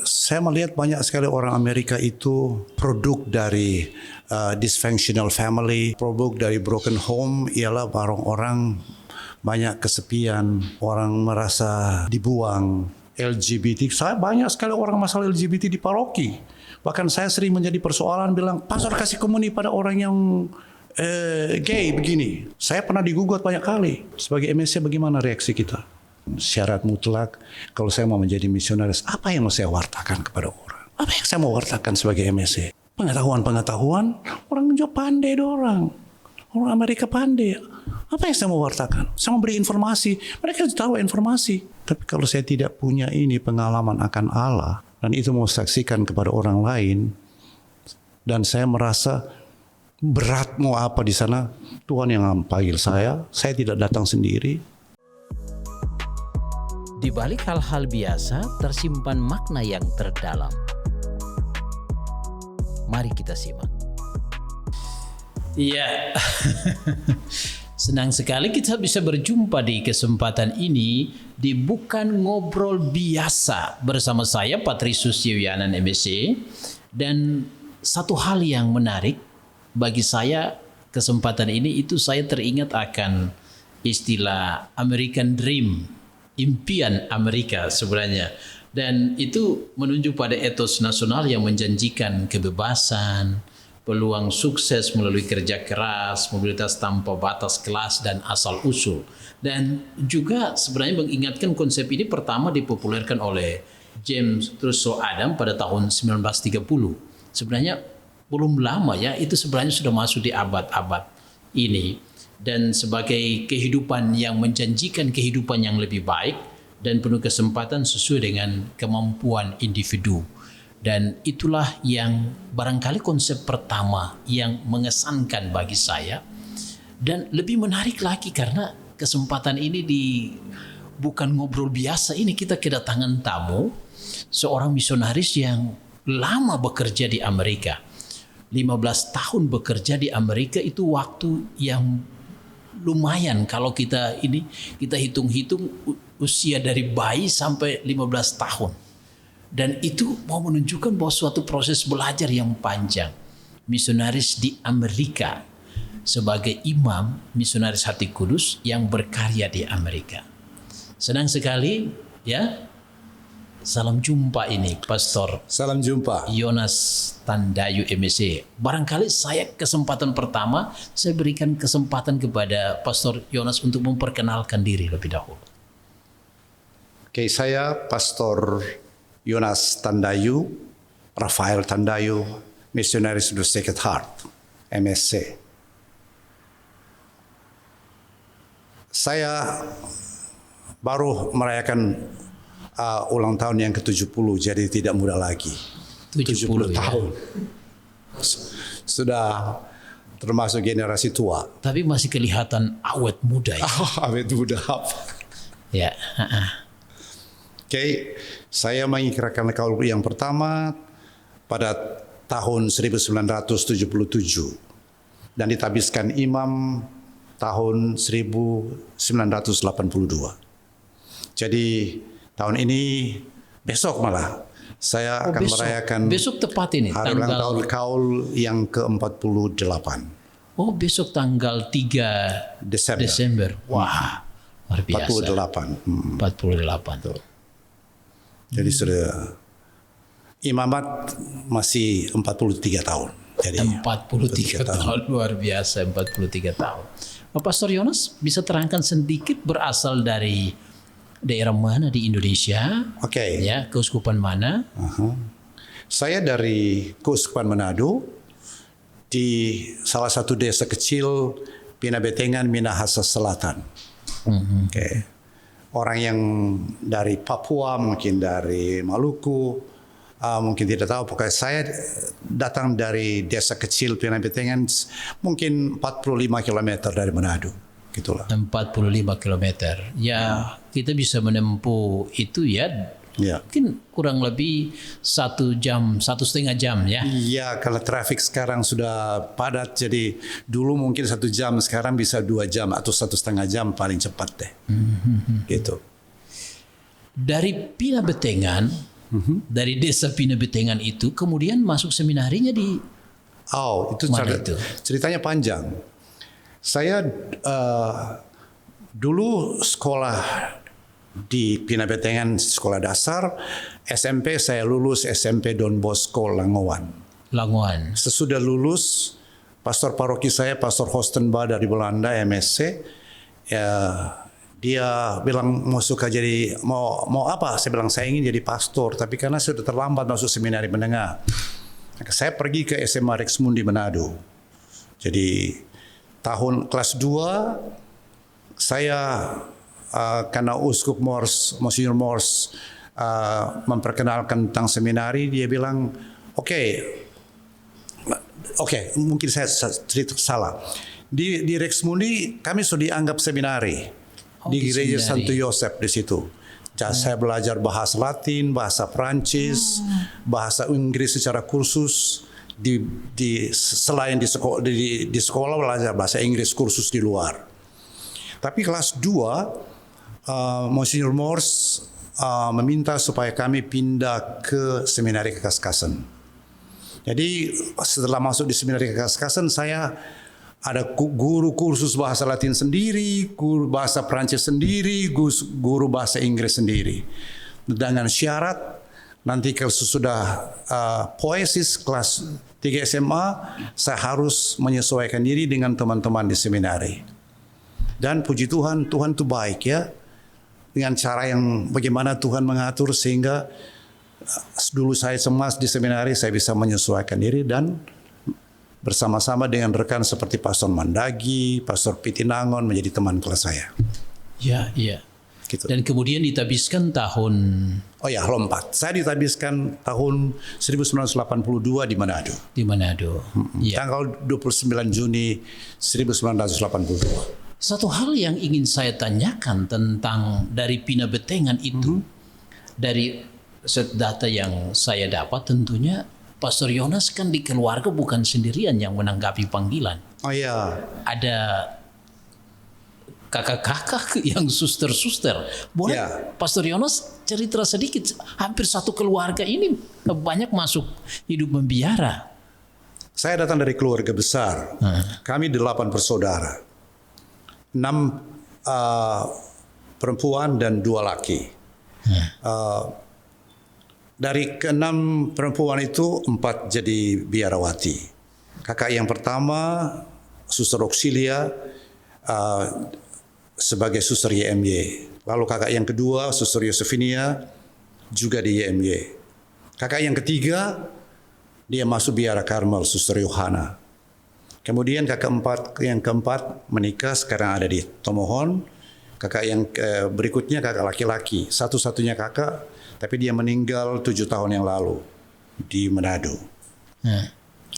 Saya melihat banyak sekali orang Amerika itu produk dari dysfunctional family, produk dari broken home, ialah orang-orang banyak kesepian, orang merasa dibuang, LGBT. Saya banyak sekali orang masalah LGBT di paroki. Bahkan saya sering menjadi persoalan bilang, pastor kasih komuni pada orang yang gay begini. Saya pernah digugat banyak kali. Sebagai MSC bagaimana reaksi kita? Syarat mutlak kalau saya mau menjadi misionaris, apa yang mau saya wartakan kepada orang? Apa yang saya mau wartakan sebagai MSC? Pengetahuan, orang juga pandai orang Amerika pandai. Apa yang saya mau wartakan? Saya mau beri informasi, mereka tahu informasi. Tapi kalau saya tidak punya ini pengalaman akan Allah dan itu mau saksikan kepada orang lain, dan saya merasa berat mau apa di sana, Tuhan yang panggil saya tidak datang sendiri. Di balik hal-hal biasa tersimpan makna yang terdalam. Mari kita simak. Iya, senang sekali kita bisa berjumpa di kesempatan ini di Bukan Ngobrol Biasa bersama saya Patricius Yuyanan MSc. Dan satu hal yang menarik bagi saya kesempatan ini itu saya teringat akan istilah American Dream. Impian Amerika sebenarnya, dan itu menunjuk pada etos nasional yang menjanjikan kebebasan, peluang sukses melalui kerja keras, mobilitas tanpa batas kelas dan asal usul, dan juga sebenarnya mengingatkan konsep ini pertama dipopulerkan oleh James Russell Adams pada tahun 1930. Sebenarnya belum lama ya, itu sebenarnya sudah masuk di abad-abad ini. Dan sebagai kehidupan yang menjanjikan kehidupan yang lebih baik dan penuh kesempatan sesuai dengan kemampuan individu. Dan itulah yang barangkali konsep pertama yang mengesankan bagi saya. Dan lebih menarik lagi karena kesempatan ini bukan ngobrol biasa, ini kita kedatangan tamu, seorang misionaris yang lama bekerja di Amerika. 15 tahun bekerja di Amerika itu waktu yang lumayan kalau kita hitung-hitung usia dari bayi sampai 15 tahun. Dan itu mau menunjukkan bahwa suatu proses belajar yang panjang. Misionaris di Amerika sebagai imam misionaris Hati Kudus yang berkarya di Amerika. Senang sekali ya. Salam jumpa ini Pastor. Salam jumpa. Yonas Tandayu MSc. Barangkali saya kesempatan pertama saya berikan kesempatan kepada Pastor Yonas untuk memperkenalkan diri lebih dahulu. Oke, saya Pastor Yonas Tandayu, Rafael Tandayu, Missionaries of the Sacred Heart, MSc. Saya baru merayakan ulang tahun yang ke-70, jadi tidak muda lagi. 70 tahun. Sudah termasuk generasi tua. Tapi masih kelihatan awet muda ya. Awet muda. Ya. Oke, saya mengikrarkan kaul yang pertama pada tahun 1977 dan ditabiskan imam tahun 1982. Jadi tahun ini besok malah saya akan merayakan besok tepat ini hari ulang tahun kaul yang ke-48. Oh, besok tanggal 3 Desember. Wah, luar biasa. 48. Tuh. Jadi sudah imamat masih 43 tahun. Jadi 43 tahun luar biasa, 43 tahun. Pastor Yonas bisa terangkan sedikit berasal dari daerah mana di Indonesia? Oke. Ya, keuskupan mana? Saya dari Keuskupan Manado, di salah satu desa kecil Pinabetengan, Minahasa Selatan. Oke. Orang yang dari Papua, mungkin dari Maluku, mungkin tidak tahu. Pokoknya saya datang dari desa kecil Pinabetengan, mungkin 45 km dari Manado. Gitulah. 45 km. Ya, kita bisa menempuh itu ya. Ya. Mungkin kurang lebih 1 jam, 1,5 jam ya. Iya, kalau trafik sekarang sudah padat, jadi dulu mungkin 1 jam, sekarang bisa 2 jam atau 1,5 jam paling cepat deh. Gitu. Dari Pinabetengan Dari desa Pinabetengan itu kemudian masuk seminarinya di Itu mana itu? ceritanya panjang. Saya dulu sekolah di Pinabetengan sekolah dasar, SMP saya lulus SMP Don Bosco Langowan. Langowan. Sesudah lulus, pastor paroki saya, Pastor Hostenba dari Belanda, MSc, ya, dia bilang mau apa? Saya bilang saya ingin jadi pastor, tapi karena sudah terlambat masuk seminari menengah. Maka saya pergi ke SMA Rexmundi Manado. Jadi tahun kelas 2 saya karena Uskup Monsignor Mors memperkenalkan tentang seminari, dia bilang oke, mungkin saya cerita salah. Di Rexmundi kami sudah dianggap seminari di gereja seminari. Santo Yosef di situ. Saya belajar bahasa Latin, bahasa Prancis, bahasa Inggris secara kursus. Selain di sekolah belajar bahasa Inggris kursus di luar. Tapi kelas 2 Monsignor Mors meminta supaya kami pindah ke seminari Kekaskasan. Jadi setelah masuk di seminari Kekaskasan, saya ada guru kursus bahasa Latin sendiri, guru bahasa Prancis sendiri, guru bahasa Inggris sendiri. Dengan syarat nanti kalau sudah poesis kelas 3 SMA, saya harus menyesuaikan diri dengan teman-teman di seminari. Dan puji Tuhan, Tuhan itu baik ya. Dengan cara yang bagaimana Tuhan mengatur sehingga dulu saya cemas di seminari, saya bisa menyesuaikan diri dan bersama-sama dengan rekan seperti Pastor Mandagi, Pastor Pitinangon menjadi teman kelas saya. Ya, iya. Gitu. Dan kemudian ditabiskan tahun lompat. Saya ditabiskan tahun 1982 di Manado. di Manado. Ya. Tanggal 29 Juni 1982. Satu hal yang ingin saya tanyakan tentang dari Pinabetengan itu, dari data yang saya dapat tentunya Pastor Yonas kan di keluarga bukan sendirian yang menanggapi panggilan. Oh iya. Ada kakak-kakak yang suster-suster. Boleh Ya. Pastor Yonas cerita sedikit, hampir satu keluarga ini banyak masuk hidup membiara. Saya datang dari keluarga besar. Kami 8 bersaudara. 6 perempuan dan 2 laki. Dari ke-6 perempuan itu 4 jadi biarawati. Kakak yang pertama Suster Auxilia sebagai Suster YMY. Lalu kakak yang kedua Suster Yosefinia juga di YMY. Kakak yang ketiga dia masuk biara Karmel Suster Yohana. Kemudian kakak yang keempat menikah, sekarang ada di Tomohon. Kakak yang berikutnya kakak laki-laki, satu-satunya kakak, tapi dia meninggal 7 tahun yang lalu di Manado.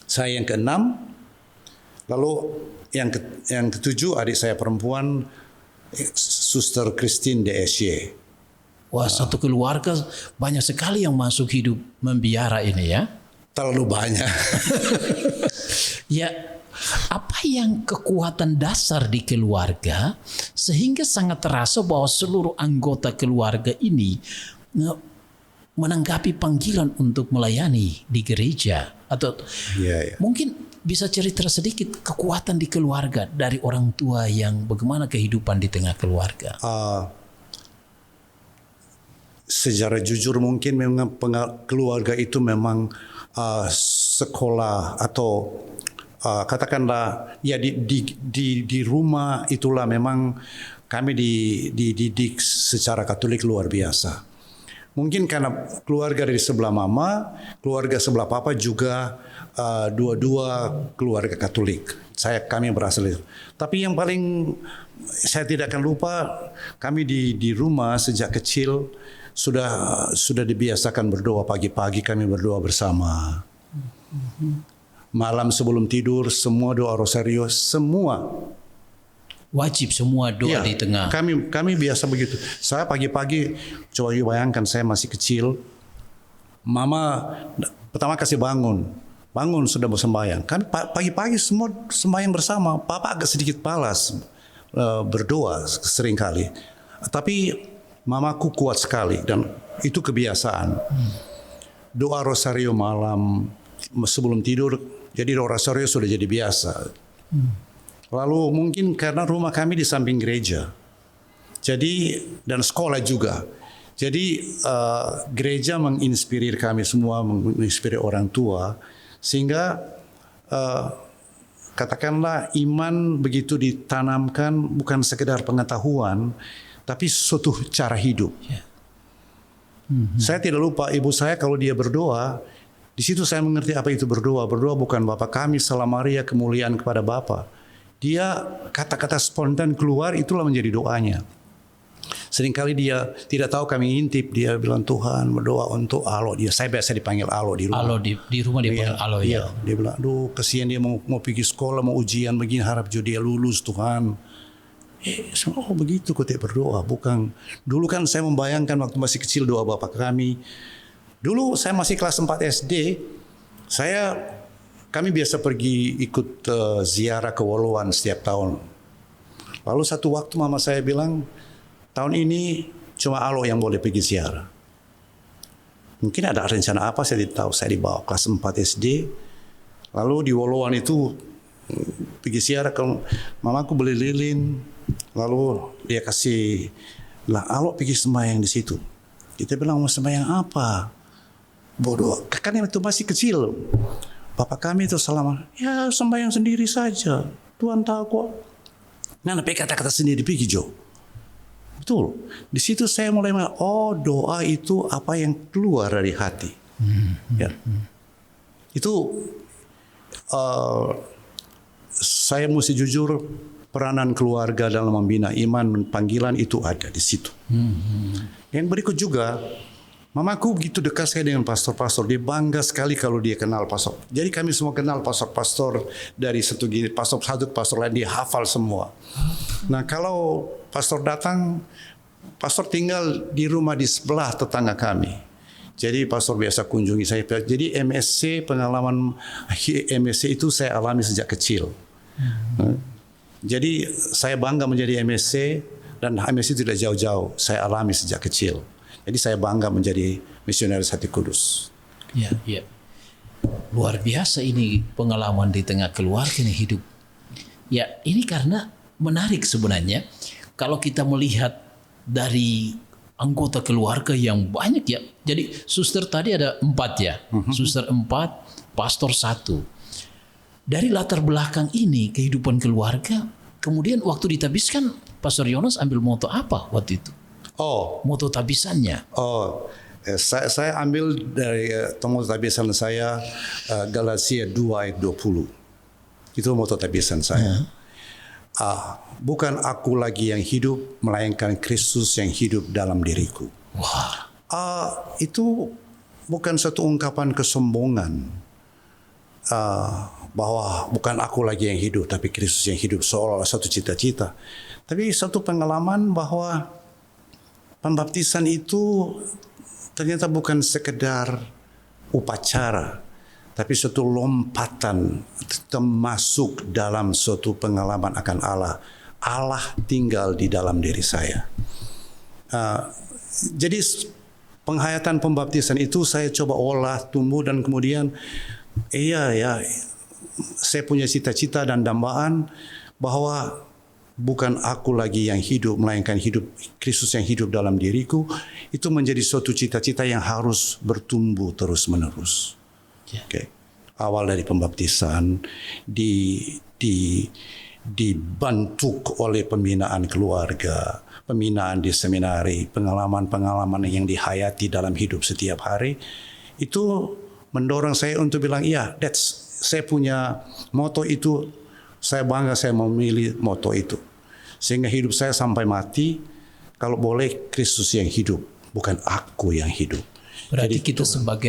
Saya yang ke-6, lalu yang ke-7 adik saya perempuan, Suster Christine DSY. Wah, satu keluarga banyak sekali yang masuk hidup membiara ini ya. Terlalu banyak. Ya, apa yang kekuatan dasar di keluarga sehingga sangat terasa bahwa seluruh anggota keluarga ini menanggapi panggilan untuk melayani di gereja? Atau mungkin bisa cerita sedikit kekuatan di keluarga dari orang tua yang bagaimana kehidupan di tengah keluarga? Secara jujur mungkin memang keluarga itu memang sekolah atau katakanlah ya di rumah itulah memang kami dididik secara Katolik luar biasa. Mungkin karena keluarga dari sebelah mama, keluarga sebelah papa juga dua-dua keluarga Katolik. Kami berasal itu. Tapi yang paling saya tidak akan lupa, kami di rumah sejak kecil sudah dibiasakan berdoa pagi-pagi, kami berdoa bersama. Malam sebelum tidur semua doa rosario, semua wajib semua doa di tengah. Kami biasa begitu. Saya pagi-pagi, coba bayangkan saya masih kecil, mama pertama kasih bangun sudah bersembahyang. Kan pagi-pagi semua sembahyang bersama. Papa agak sedikit malas berdoa seringkali. Tapi mamaku kuat sekali dan itu kebiasaan. Doa rosario malam sebelum tidur, jadi doa rosario sudah jadi biasa. Lalu mungkin karena rumah kami di samping gereja, jadi dan sekolah juga. Jadi gereja menginspirasi kami semua, menginspirasi orang tua, sehingga katakanlah iman begitu ditanamkan bukan sekedar pengetahuan, tapi suatu cara hidup. Saya tidak lupa ibu saya kalau dia berdoa, di situ saya mengerti apa itu berdoa. Berdoa bukan Bapa kami, Salam Maria, kemuliaan kepada Bapa. Dia kata-kata spontan keluar, itulah menjadi doanya. Seringkali dia tidak tahu kami intip, dia bilang Tuhan berdoa untuk Alo. Saya biasa dipanggil Alo di rumah. Alo di rumah dipanggil Alo ya. Dia bilang, aduh kasihan dia mau pergi sekolah, mau ujian begini, harap juga dia lulus Tuhan. Oh begitu kok tidak berdoa. Bukan. Dulu kan saya membayangkan waktu masih kecil doa Bapak kami. Dulu saya masih kelas 4 SD, kami biasa pergi ikut ziarah ke Woluan setiap tahun. Lalu satu waktu mama saya bilang, tahun ini cuma Alo yang boleh pergi ziarah. Mungkin ada rencana apa, saya tidak tahu. Saya dibawa kelas 4 SD. Lalu di Woluan itu pergi ziarah, kalau mamaku beli lilin. Lalu dia kasih, Alo pergi sembahyang di situ. Kita bilang, mau sembahyang apa? Bodoh, kan itu masih kecil. Bapak kami itu selama, ya sembahyang sendiri saja. Tuhan tahu kok. Nah, kata-kata sendiri pergi Jo. Betul. Di situ saya mulai, doa itu apa yang keluar dari hati. Ya. Itu saya mesti jujur, peranan keluarga dalam membina iman, panggilan itu ada di situ. Yang berikut juga, mamaku begitu dekat sekali dengan pastor-pastor. Dia bangga sekali kalau dia kenal pastor. Jadi kami semua kenal pastor-pastor dari pastor satu ke pastor lain, dia hafal semua. Nah kalau pastor datang, pastor tinggal di rumah di sebelah tetangga kami. Jadi pastor biasa kunjungi saya. Jadi MSC, pengalaman MSC itu saya alami sejak kecil. Jadi saya bangga menjadi MSC, dan MSC tidak jauh-jauh. Saya alami sejak kecil. Jadi saya bangga menjadi misionaris Hati Kudus. Ya. Luar biasa ini pengalaman di tengah keluarga yang hidup. Ya, ini karena menarik sebenarnya. Kalau kita melihat dari anggota keluarga yang banyak ya. Jadi suster tadi ada 4 ya. Suster 4, pastor 1. Dari latar belakang ini, kehidupan keluarga, kemudian waktu ditabiskan, Pastor Yonas ambil moto apa waktu itu? Moto tabisannya. Saya ambil dari moto tabisan saya, Galatia 2 ayat 20. Itu moto tabisan saya. Bukan aku lagi yang hidup, melainkan Kristus yang hidup dalam diriku. Wah. Itu bukan satu ungkapan kesombongan. Bahwa bukan aku lagi yang hidup, tapi Kristus yang hidup, seolah-olah satu cita-cita. Tapi satu pengalaman bahwa pembaptisan itu ternyata bukan sekedar upacara, tapi suatu lompatan termasuk dalam suatu pengalaman akan Allah. Allah tinggal di dalam diri saya. Jadi penghayatan pembaptisan itu saya coba olah, tumbuh, dan kemudian saya punya cita-cita dan dambaan bahwa bukan aku lagi yang hidup, melainkan hidup Kristus yang hidup dalam diriku. Itu menjadi suatu cita-cita yang harus bertumbuh terus-menerus. Okay. Awal dari pembaptisan, dibantu oleh pembinaan keluarga, pembinaan di seminari, pengalaman-pengalaman yang dihayati dalam hidup setiap hari, itu mendorong saya untuk bilang, saya punya moto itu, saya bangga saya memilih moto itu. Sehingga hidup saya sampai mati, kalau boleh Kristus yang hidup, bukan aku yang hidup. Berarti kita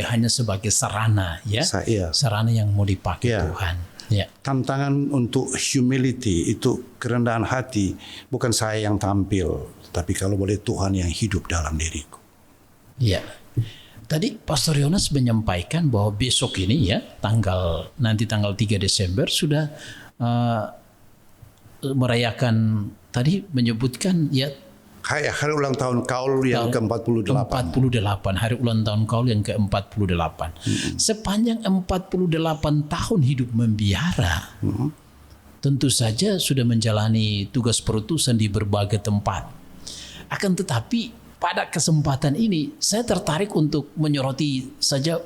hanya sebagai sarana ya. Sarana yang mau dipakai Tuhan. Ya. Tantangan untuk humility, itu kerendahan hati, bukan saya yang tampil, tapi kalau boleh Tuhan yang hidup dalam diriku. Ya. Tadi Pastor Yonas menyampaikan bahwa besok ini ya, tanggal 3 Desember sudah merayakan, tadi menyebutkan ya hari ulang tahun Kaul yang ke-48. 48, hari ulang tahun Kaul yang ke-48. Sepanjang 48 tahun hidup membiara, tentu saja sudah menjalani tugas perutusan di berbagai tempat. Akan tetapi pada kesempatan ini saya tertarik untuk menyoroti saja,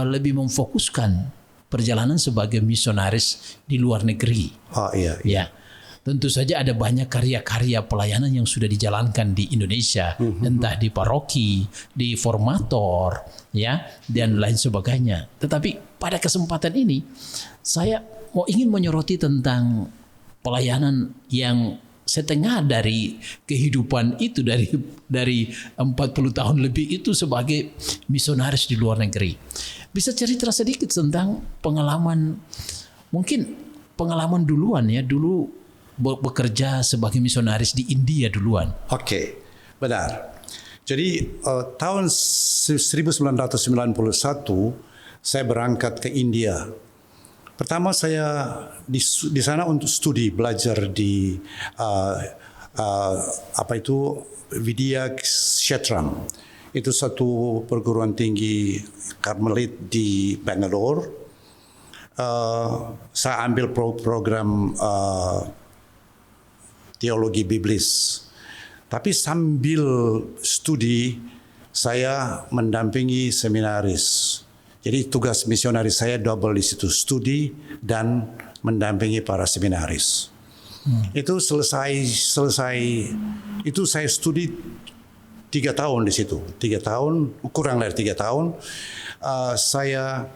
lebih memfokuskan perjalanan sebagai misionaris di luar negeri. Oh iya. Ya, tentu saja ada banyak karya-karya pelayanan yang sudah dijalankan di Indonesia, entah di paroki, di formator, ya, dan lain sebagainya. Dari pada kesempatan ini saya ingin menyoroti tentang pelayanan yang setengah dari kehidupan itu, dari 40 tahun lebih itu sebagai misionaris di luar negeri. Bisa cerita sedikit tentang pengalaman, mungkin pengalaman duluan ya, dulu bekerja sebagai misionaris di India duluan. Oke, benar. Jadi tahun 1991 saya berangkat ke India. Pertama saya di sana untuk studi, belajar di Vidya Kshetram. Itu satu perguruan tinggi Karmelit di Bangalore. Saya ambil program teologi biblis. Tapi sambil studi saya mendampingi seminaris. Jadi tugas misionaris saya double di situ, studi dan mendampingi para seminaris. Itu selesai itu saya studi 3 tahun di situ, 3 tahun, kurang dari 3 tahun. Saya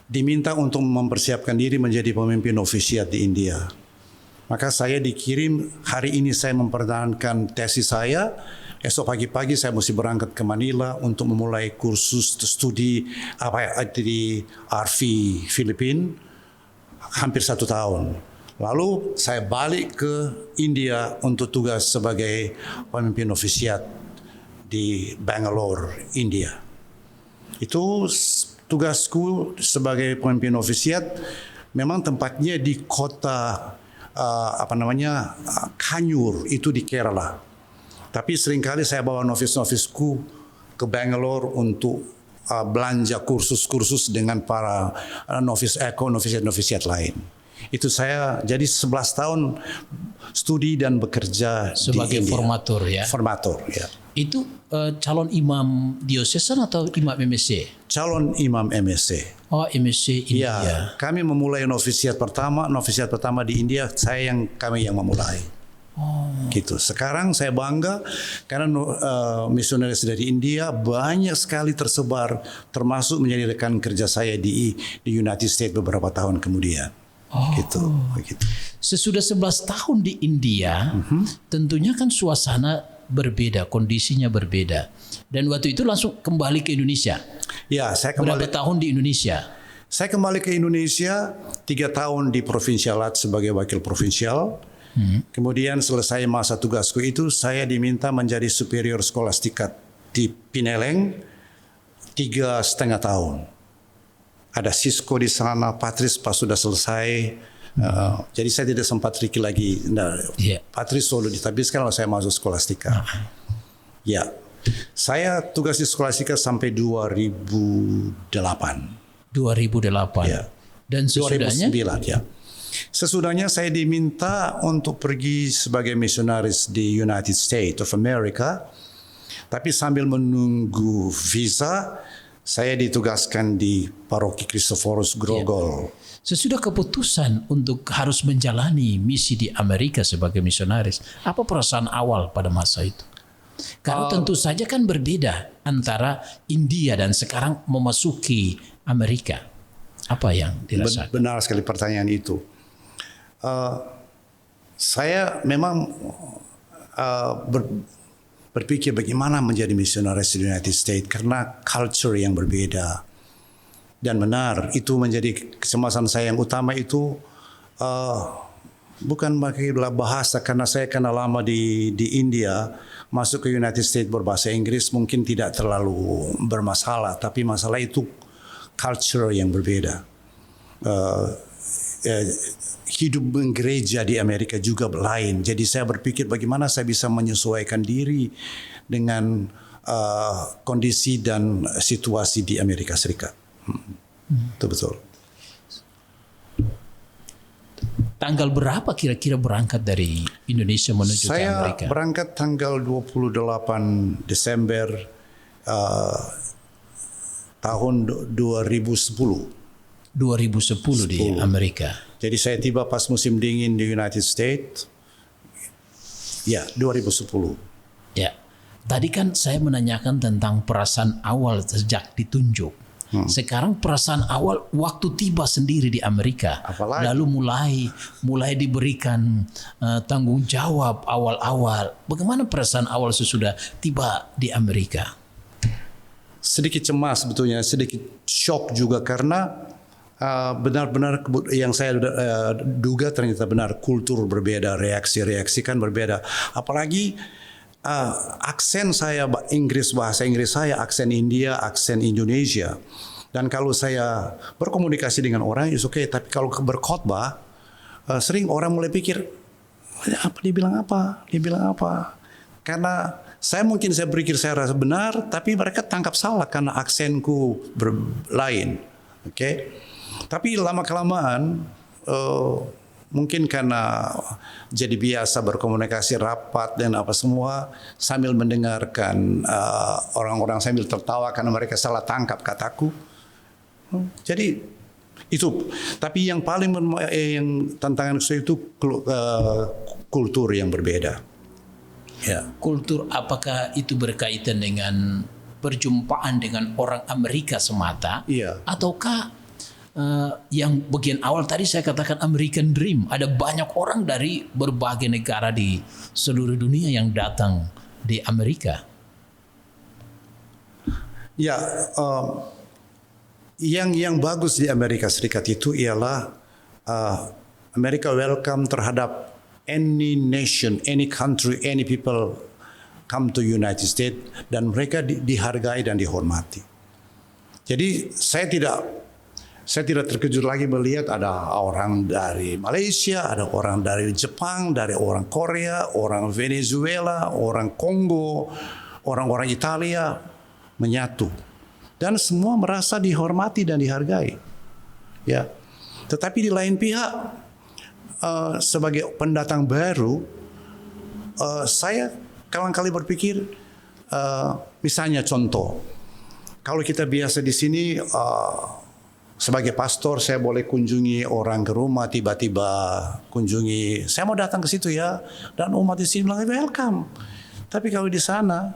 diminta untuk mempersiapkan diri menjadi pemimpin novisiat di India. Maka saya dikirim, hari ini saya mempertahankan tesis saya. Esok pagi-pagi saya mesti berangkat ke Manila untuk memulai kursus studi di RV Filipina, hampir 1 tahun. Lalu saya balik ke India untuk tugas sebagai pemimpin novisiat di Bangalore, India. Itu tugasku sebagai pemimpin novisiat. Memang tempatnya di kota Kanyur, itu di Kerala. Tapi seringkali saya bawa novis-novisku ke Bangalore untuk belanja kursus-kursus dengan para novisiat lain. Itu saya jadi 11 tahun studi dan bekerja sebagai di India. Formator ya. Formator, ya. Itu calon imam diosesan atau imam MSC? Calon imam MSC. Oh, MSC India. Ya, kami memulai novisiat pertama di India, kami yang memulai. Gitu. Sekarang saya bangga karena misionaris dari India banyak sekali tersebar, termasuk menjadi rekan kerja saya di United States beberapa tahun kemudian. Gitu. Sesudah 11 tahun di India, tentunya kan suasana berbeda, kondisinya berbeda. Dan waktu itu langsung kembali ke Indonesia. Ya, saya kembali. Berapa tahun di Indonesia? Saya kembali ke Indonesia 3 tahun di Provinsialat sebagai wakil provinsial. Kemudian selesai masa tugasku itu, saya diminta menjadi superior skolastika di Pineleng 3,5 tahun. Ada Sisko di sana, Patris pas sudah selesai. Jadi saya tidak sempat Riki lagi. Patris solo ditabiskan lalu saya masuk skolastika. Ya, saya tugas di skolastika sampai 2008. 2008. Ya. Dan sesudahnya? 2009, ya. Sesudahnya saya diminta untuk pergi sebagai misionaris di United States of America. Tapi sambil menunggu visa, saya ditugaskan di Paroki Kristoforus Grogol. Sesudah keputusan untuk harus menjalani misi di Amerika sebagai misionaris, apa perasaan awal pada masa itu? Karena tentu saja kan berbeda antara India dan sekarang memasuki Amerika. Apa yang dirasakan? Benar sekali pertanyaan itu. Saya memang berpikir bagaimana menjadi misionaris di United States karena culture yang berbeda. Dan benar, itu menjadi kecemasan saya yang utama itu bukan masalah bahasa, karena saya karena lama di India, masuk ke United States berbahasa Inggris mungkin tidak terlalu bermasalah, tapi masalah itu culture yang berbeda. hidup gereja di Amerika juga lain. Jadi saya berpikir bagaimana saya bisa menyesuaikan diri dengan kondisi dan situasi di Amerika Serikat. Itu betul. Tanggal berapa kira-kira berangkat dari Indonesia menuju ke Amerika? Saya berangkat tanggal 28 Desember tahun 2010. 2010 di Amerika. Jadi saya tiba pas musim dingin di United States. Ya, 2010. Ya. Tadi kan saya menanyakan tentang perasaan awal sejak ditunjuk. Sekarang perasaan awal waktu tiba sendiri di Amerika. Apalagi? Lalu mulai diberikan tanggung jawab awal-awal. Bagaimana perasaan awal sesudah tiba di Amerika? Sedikit cemas sebetulnya, sedikit shock juga karena benar-benar yang saya duga ternyata benar, kultur berbeda, reaksi-reaksi kan berbeda. Apalagi aksen saya bahasa Inggris saya, aksen India, aksen Indonesia. Dan kalau saya berkomunikasi dengan orang, it's okay. Tapi kalau berkhotbah, sering orang mulai pikir, dia bilang apa? Karena saya berpikir saya rasa benar, tapi mereka tangkap salah karena aksenku lain. Okay? Tapi lama-kelamaan, mungkin karena jadi biasa berkomunikasi rapat dan apa semua sambil mendengarkan orang-orang sambil tertawa karena mereka salah tangkap kataku. Jadi itu. Tapi yang paling yang tantangan saya itu kultur yang berbeda. Ya. Kultur apakah itu berkaitan dengan perjumpaan dengan orang Amerika semata? Iya. Ataukah yang bagian awal tadi saya katakan American Dream, ada banyak orang dari berbagai negara di seluruh dunia yang datang di Amerika. Ya, yang bagus di Amerika Serikat itu ialah Amerika welcome terhadap any nation, any country, any people come to United States dan mereka dihargai dan dihormati. Jadi saya tidak terkejut lagi melihat ada orang dari Malaysia, ada orang dari Jepang, dari orang Korea, orang Venezuela, orang Kongo, orang-orang Italia menyatu. Dan semua merasa dihormati dan dihargai. Ya. Tetapi di lain pihak, sebagai pendatang baru, saya kali berpikir, misalnya contoh, kalau kita biasa di sini, sebagai pastor saya boleh kunjungi orang ke rumah, tiba-tiba kunjungi, saya mau datang ke situ ya, dan umat di sini bilang welcome. Tapi kalau di sana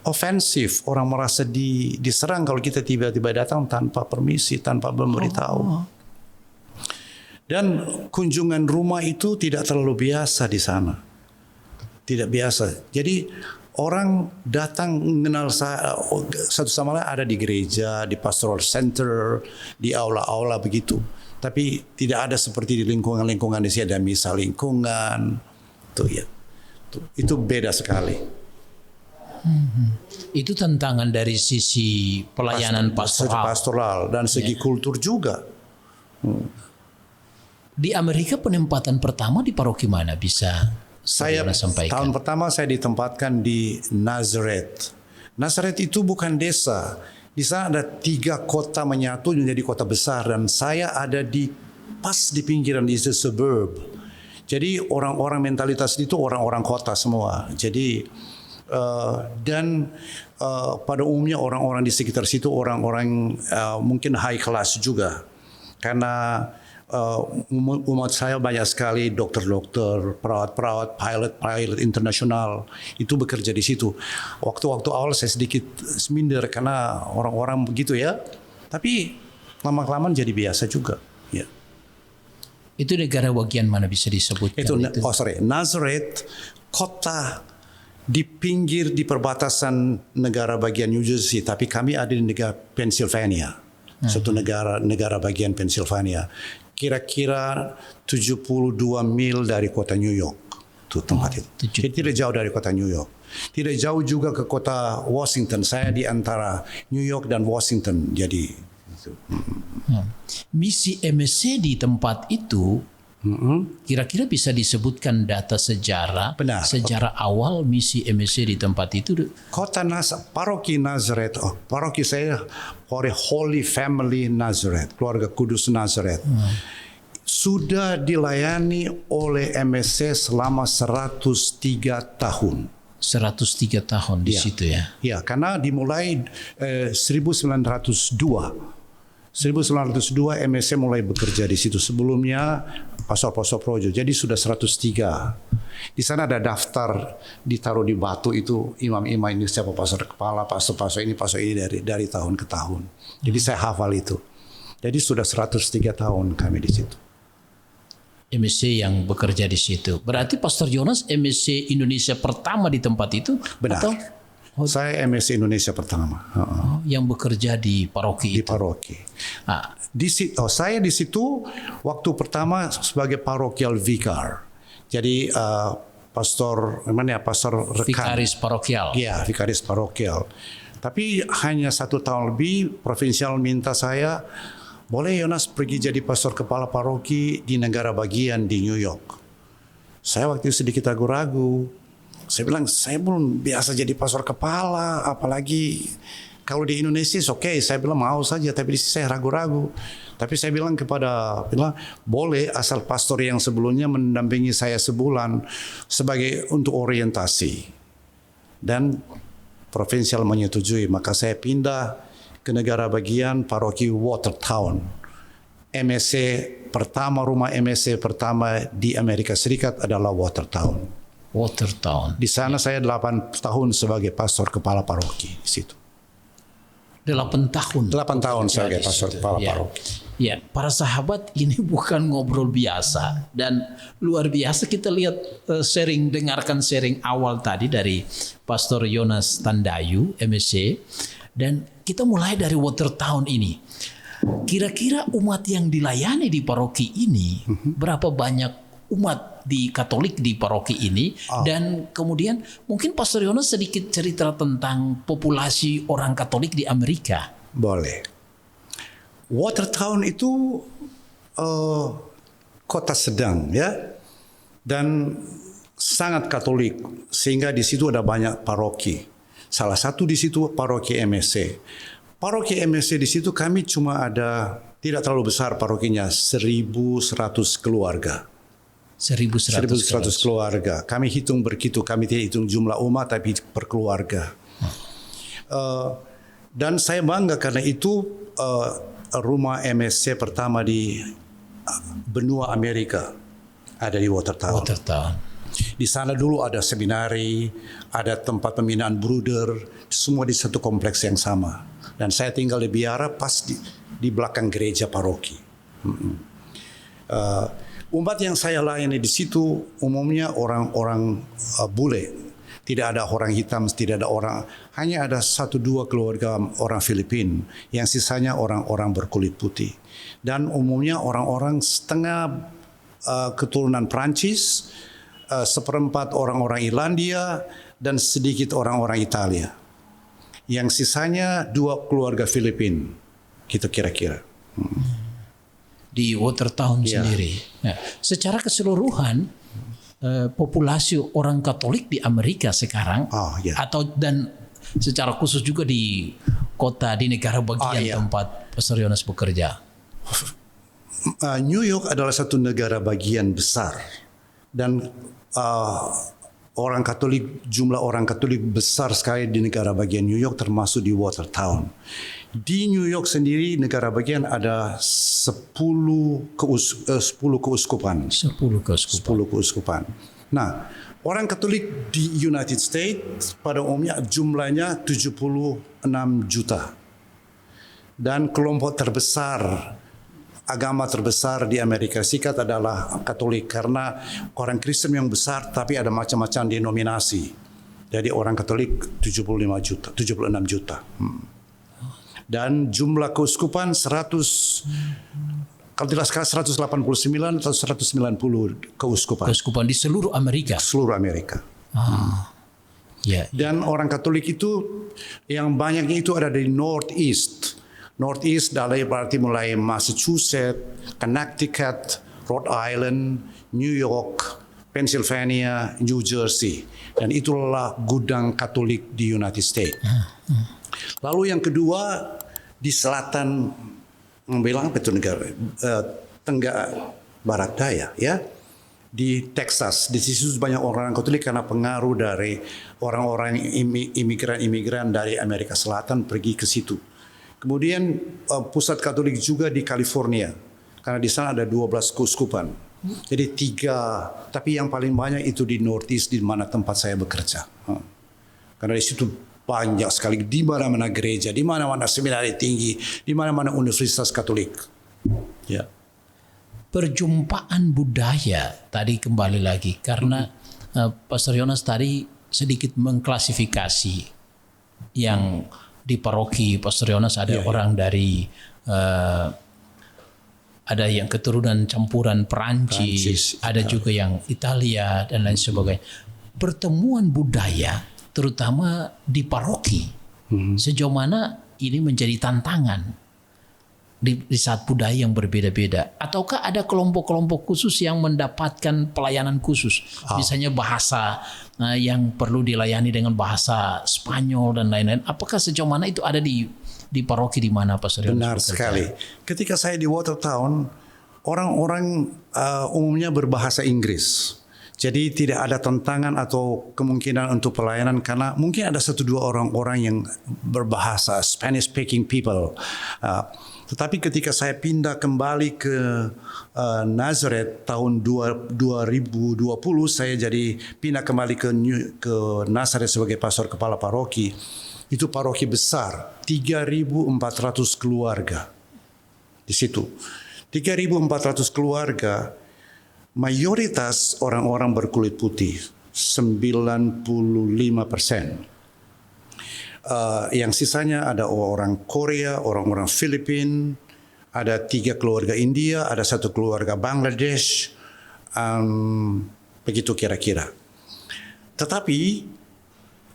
ofensif, orang merasa diserang kalau kita tiba-tiba datang tanpa permisi, tanpa memberitahu. Dan kunjungan rumah itu tidak terlalu biasa di sana, tidak biasa. Jadi orang datang mengenal satu sama lain, ada di gereja, di pastoral center, di aula-aula begitu. Tapi tidak ada seperti di lingkungan-lingkungan di sini ada misa lingkungan. Itu beda sekali. Itu tantangan dari sisi pelayanan pastoral dan segi kultur juga. Di Amerika penempatan pertama di paroki mana bisa saya sampaikan? Tahun pertama saya ditempatkan di Nazareth. Nazareth itu bukan desa. Di sana ada 3 kota menyatu menjadi kota besar dan saya ada pas di pinggiran di suburb. Jadi orang-orang mentalitas itu orang-orang kota semua. Jadi pada umumnya orang-orang di sekitar situ orang-orang mungkin high class juga karena umat saya banyak sekali dokter-dokter, perawat-perawat, pilot internasional itu bekerja di situ. Waktu-waktu awal saya sedikit minder karena orang-orang begitu ya, tapi lama-kelamaan jadi biasa juga. Ya. Itu negara bagian mana bisa disebutkan? Nazareth, kota di pinggir di perbatasan negara bagian New Jersey, tapi kami ada di negara Pennsylvania, satu negara bagian Pennsylvania. Kira-kira 72 mil dari kota New York itu tempat itu. Jadi tidak jauh dari kota New York. Tidak jauh juga ke kota Washington. Saya di antara New York dan Washington. Jadi Misi MSC di tempat itu kira-kira bisa disebutkan data sejarah, Benar. sejarah awal misi MSC di tempat itu. Kota Paroki Nazareth, paroki saya Holy Family Nazareth, keluarga kudus Nazareth. Sudah dilayani oleh MSC selama 103 tahun. 103 tahun di situ ya. Ya, karena dimulai 1902 MSC mulai bekerja di situ. Sebelumnya Pastor Projo, jadi sudah 103. Di sana ada daftar ditaruh di batu itu imam-imam ini siapa pastor kepala, pastor ini dari tahun ke tahun. Jadi saya hafal itu. Jadi sudah 103 tahun kami di situ. MSC yang bekerja di situ. Berarti Pastor Jonas MSC Indonesia pertama di tempat itu? Benar. Atau Saya MSC Indonesia pertama. yang bekerja di paroki Di itu? paroki. Ah, Saya di situ waktu pertama sebagai parochial vicar. Jadi pastor rekan. vikaris parokial. Iya, vikaris parokial. Tapi hanya 1 tahun lebih provinsial minta saya, boleh Yonas pergi jadi pastor kepala paroki di negara bagian di New York. Saya waktu itu sedikit ragu-ragu. Saya bilang, saya belum biasa jadi pastor kepala, apalagi kalau di Indonesia oke, saya bilang mau saja, tapi di sini saya ragu-ragu. Tapi saya bilang boleh asal pastor yang sebelumnya mendampingi saya sebulan sebagai untuk orientasi. Dan provinsial menyetujui, maka saya pindah ke negara bagian paroki Watertown. Rumah MSC pertama di Amerika Serikat adalah Watertown. Di sana saya 8 tahun sebagai pastor kepala paroki di situ. 8 tahun. 8 tahun sebagai pastor kepala paroki. Ya, para sahabat, ini bukan ngobrol biasa dan luar biasa. Kita lihat dengarkan sharing awal tadi dari Pastor Jonas Tandayu MSC, dan kita mulai dari Watertown ini. Kira-kira umat yang dilayani di paroki ini berapa banyak umat di Katolik di paroki ini? Dan kemudian mungkin Pastor Jonas sedikit cerita tentang populasi orang Katolik di Amerika. Boleh. Watertown itu kota sedang ya, dan sangat Katolik sehingga di situ ada banyak paroki. Salah satu di situ paroki MSC. Paroki MSC di situ kami cuma ada, tidak terlalu besar parokinya, 1.100 keluarga. 1.100 keluarga. Kami hitung berkitu, kami tidak hitung jumlah umat tapi per keluarga. Dan saya bangga karena itu rumah MSC pertama di benua Amerika ada di Watertown. Di sana dulu ada seminari, ada tempat pembinaan bruder, semua di satu kompleks yang sama. Dan saya tinggal di biara pas di belakang gereja paroki. Umat yang saya layani di situ umumnya orang-orang bule. Tidak ada orang hitam, tidak ada orang, hanya ada 1-2 keluarga orang Filipina, yang sisanya orang-orang berkulit putih. Dan umumnya orang-orang setengah keturunan Prancis, 1/4 orang-orang Irlandia, dan sedikit orang-orang Italia. Yang sisanya 2 keluarga Filipina, gitu kira-kira. Di Watertown sendiri. Nah, secara keseluruhan populasi orang Katolik di Amerika sekarang, dan secara khusus juga di negara bagian tempat Pastor Jonas bekerja. New York adalah satu negara bagian besar dan jumlah orang Katolik besar sekali di negara bagian New York, termasuk di Watertown. Di New York sendiri negara bagian ada 10 keuskupan. 10 keuskupan. Nah, orang Katolik di United States pada umumnya jumlahnya 76 juta. Dan kelompok terbesar, agama terbesar di Amerika Serikat adalah Katolik, karena orang Kristen yang besar tapi ada macam-macam denominasi. Jadi orang Katolik 76 juta. Dan jumlah keuskupan 189 atau 190 keuskupan. Keuskupan di seluruh Amerika. Seluruh Amerika. Dan orang Katolik itu yang banyaknya itu ada di Northeast. Northeast dari berarti mulai Massachusetts, Connecticut, Rhode Island, New York, Pennsylvania, New Jersey. Dan itulah gudang Katolik di United States. Lalu yang kedua di selatan, bilang apa itu negara? Tenggara Barat Daya, ya. Di Texas, di situ banyak orang Katolik karena pengaruh dari orang-orang imigran dari Amerika Selatan pergi ke situ. Kemudian pusat Katolik juga di California, karena di sana ada 12 keuskupan. Jadi 3, tapi yang paling banyak itu di Northeast di mana tempat saya bekerja. Karena di situ banyak sekali, di mana-mana gereja, di mana-mana seminari tinggi, di mana-mana universitas Katolik. Ya. Perjumpaan budaya tadi kembali lagi karena Pastor Yonas tadi sedikit mengklasifikasi yang di paroki Pastor Yonas ada orang dari ada yang keturunan campuran Perancis, ada juga yang Italia dan lain sebagainya. Pertemuan budaya terutama di paroki sejauh mana ini menjadi tantangan di saat budaya yang berbeda-beda, ataukah ada kelompok-kelompok khusus yang mendapatkan pelayanan khusus, misalnya bahasa yang perlu dilayani dengan bahasa Spanyol dan lain-lain. Apakah sejauh mana itu ada di paroki di mana Pastor Yonas Benar bekerja? sekali. Ketika saya di Watertown, orang-orang umumnya berbahasa Inggris. Jadi tidak ada tantangan atau kemungkinan untuk pelayanan karena mungkin ada 1-2 orang-orang yang berbahasa Spanish speaking people. Tetapi ketika saya pindah kembali ke Nazareth tahun 2020, saya jadi pindah kembali ke Nazareth sebagai pastor kepala paroki. Itu paroki besar, 3.400 keluarga di situ. 3.400 keluarga, mayoritas orang-orang berkulit putih, 95%. Yang sisanya ada orang Korea, orang-orang Filipina, ada 3 keluarga India, ada 1 keluarga Bangladesh, begitu kira-kira. Tetapi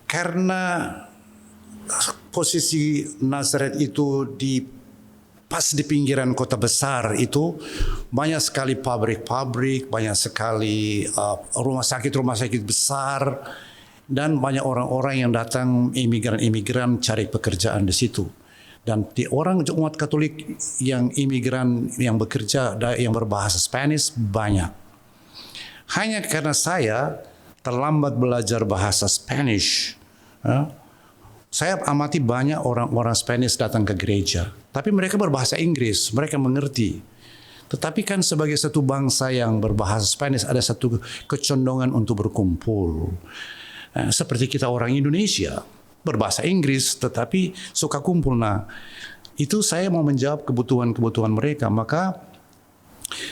karena posisi Nazareth itu pas di pinggiran kota besar itu, banyak sekali pabrik-pabrik, banyak sekali rumah sakit besar. Dan banyak orang-orang yang datang, imigran-imigran cari pekerjaan di situ. Dan di orang umat Katolik yang imigran yang bekerja, yang berbahasa Spanish banyak. Hanya karena saya terlambat belajar bahasa Spanish, saya amati banyak orang-orang Spanish datang ke gereja. Tapi mereka berbahasa Inggris, mereka mengerti. Tetapi kan sebagai satu bangsa yang berbahasa Spanish ada satu kecondongan untuk berkumpul. Seperti kita orang Indonesia berbahasa Inggris tetapi suka kumpul. Nah, itu saya mau menjawab kebutuhan-kebutuhan mereka. Maka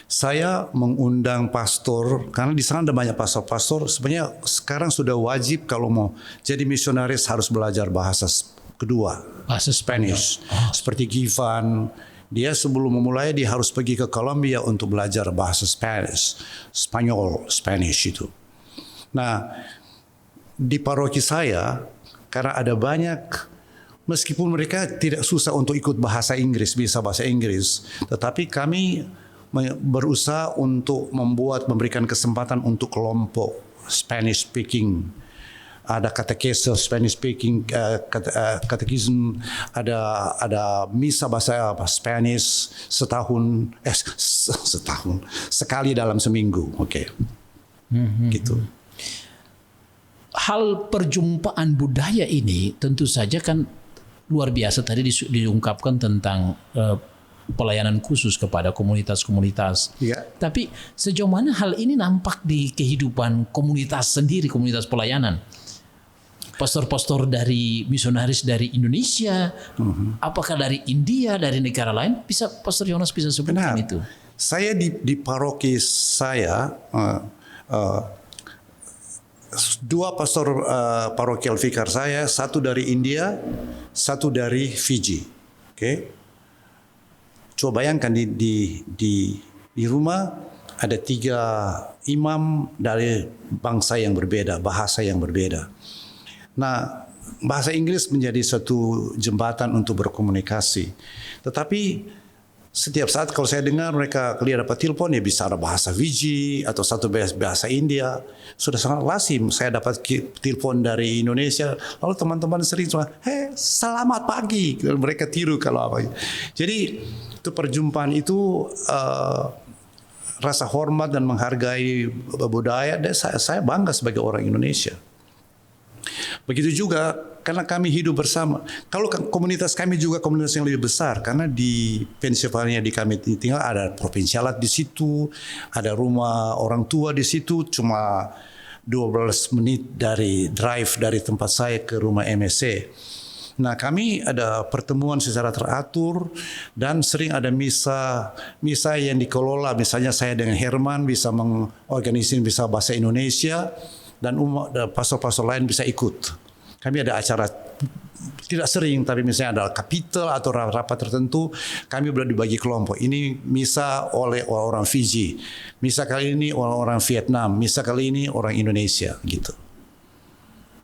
saya mengundang pastor karena di sana ada banyak pastor-pastor. Sebenarnya sekarang sudah wajib kalau mau jadi misionaris harus belajar bahasa kedua, bahasa Spanish. Seperti Givan, dia sebelum memulai dia harus pergi ke Colombia untuk belajar bahasa Spanish itu. Nah, di paroki saya, karena ada banyak, meskipun mereka tidak susah untuk ikut bahasa Inggris, bisa bahasa Inggris, tetapi kami berusaha untuk memberikan kesempatan untuk kelompok Spanish speaking. Ada katekese Spanish speaking, katekism, ada misa bahasa Spanish sekali dalam seminggu. Oke. Gitu. Hal perjumpaan budaya ini tentu saja kan luar biasa. Tadi diungkapkan tentang pelayanan khusus kepada komunitas-komunitas. Ya. Tapi sejauh mana hal ini nampak di kehidupan komunitas sendiri, komunitas pelayanan? Pastor-pastor dari misionaris dari Indonesia, apakah dari India, dari negara lain? Bisa Pastor Yonas bisa sebutkan itu? Saya di paroki saya, 2 pastor parokial vikar saya, 1 dari India, 1 dari Fiji. Oke. Coba bayangkan di rumah ada 3 imam dari bangsa yang berbeda, bahasa yang berbeda. Nah, bahasa Inggris menjadi satu jembatan untuk berkomunikasi. Tetapi setiap saat kalau saya dengar mereka kalian dapat telepon, ya bisa ada bahasa Fiji atau satu bahasa India. Sudah sangat lazim saya dapat telepon dari Indonesia. Lalu teman-teman sering cuma, selamat pagi. Mereka tiru kalau apa. Jadi itu perjumpaan itu rasa hormat dan menghargai budaya. Dan saya bangga sebagai orang Indonesia. Begitu juga karena kami hidup bersama. Kalau komunitas kami juga komunitas yang lebih besar, karena di Pennsylvania di kami tinggal ada provinsialat di situ, ada rumah orang tua di situ, cuma 12 menit dari drive dari tempat saya ke rumah MSC. Nah, kami ada pertemuan secara teratur dan sering ada misa yang dikelola. Misalnya saya dengan Herman bisa mengorganisir misa bahasa Indonesia dan pastor-pastor lain bisa ikut. Kami ada acara tidak sering, tapi misalnya ada kapitel atau rapat tertentu, kami boleh dibagi kelompok. Ini misa oleh orang Fiji, misa kali ini orang Vietnam, misa kali ini orang Indonesia, gitu.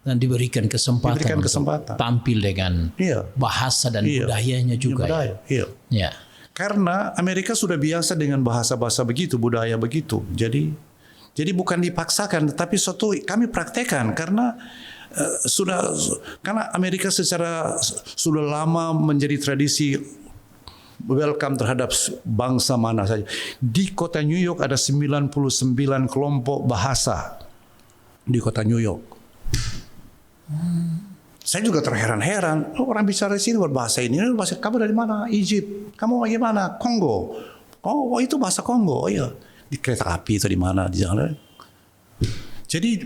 Dan diberikan kesempatan untuk tampil dengan bahasa dan budayanya juga. Ya. Karena Amerika sudah biasa dengan bahasa-bahasa begitu, budaya begitu. Jadi bukan dipaksakan, tapi suatu kami praktekkan karena karena Amerika sudah lama menjadi tradisi welcome terhadap bangsa mana saja. Di kota New York ada 99 kelompok bahasa di kota New York. Saya juga terheran-heran, orang bicara di sini berbahasa ini bahasa, kamu dari mana? Egypt. Kamu bagaimana? Kongo. Oh, itu bahasa Kongo. Oh iya. Di kereta api atau di mana di jalan. Jadi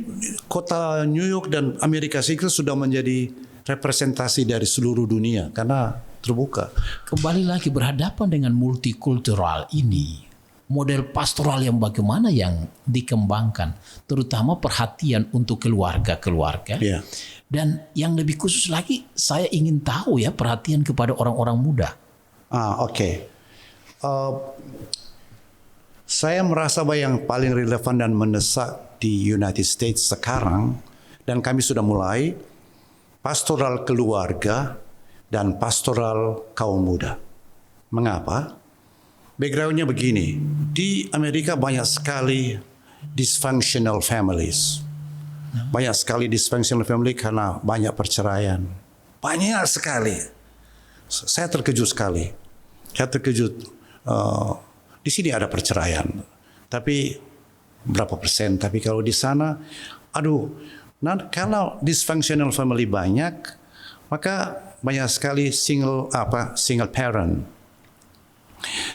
kota New York dan Amerika Serikat sudah menjadi representasi dari seluruh dunia karena terbuka. Kembali lagi berhadapan dengan multikultural ini, model pastoral yang bagaimana yang dikembangkan, terutama perhatian untuk keluarga-keluarga. Yeah. Dan yang lebih khusus lagi, saya ingin tahu ya perhatian kepada orang-orang muda. Oke. Saya merasa bahwa yang paling relevan dan mendesak di United States sekarang, dan kami sudah mulai, pastoral keluarga dan pastoral kaum muda. Mengapa? Backgroundnya begini, di Amerika banyak sekali dysfunctional families. Banyak sekali dysfunctional family karena banyak perceraian. Banyak sekali. Saya terkejut sekali. Di sini ada perceraian, tapi berapa persen? Tapi kalau di sana, kalau dysfunctional family banyak, maka banyak sekali single parent,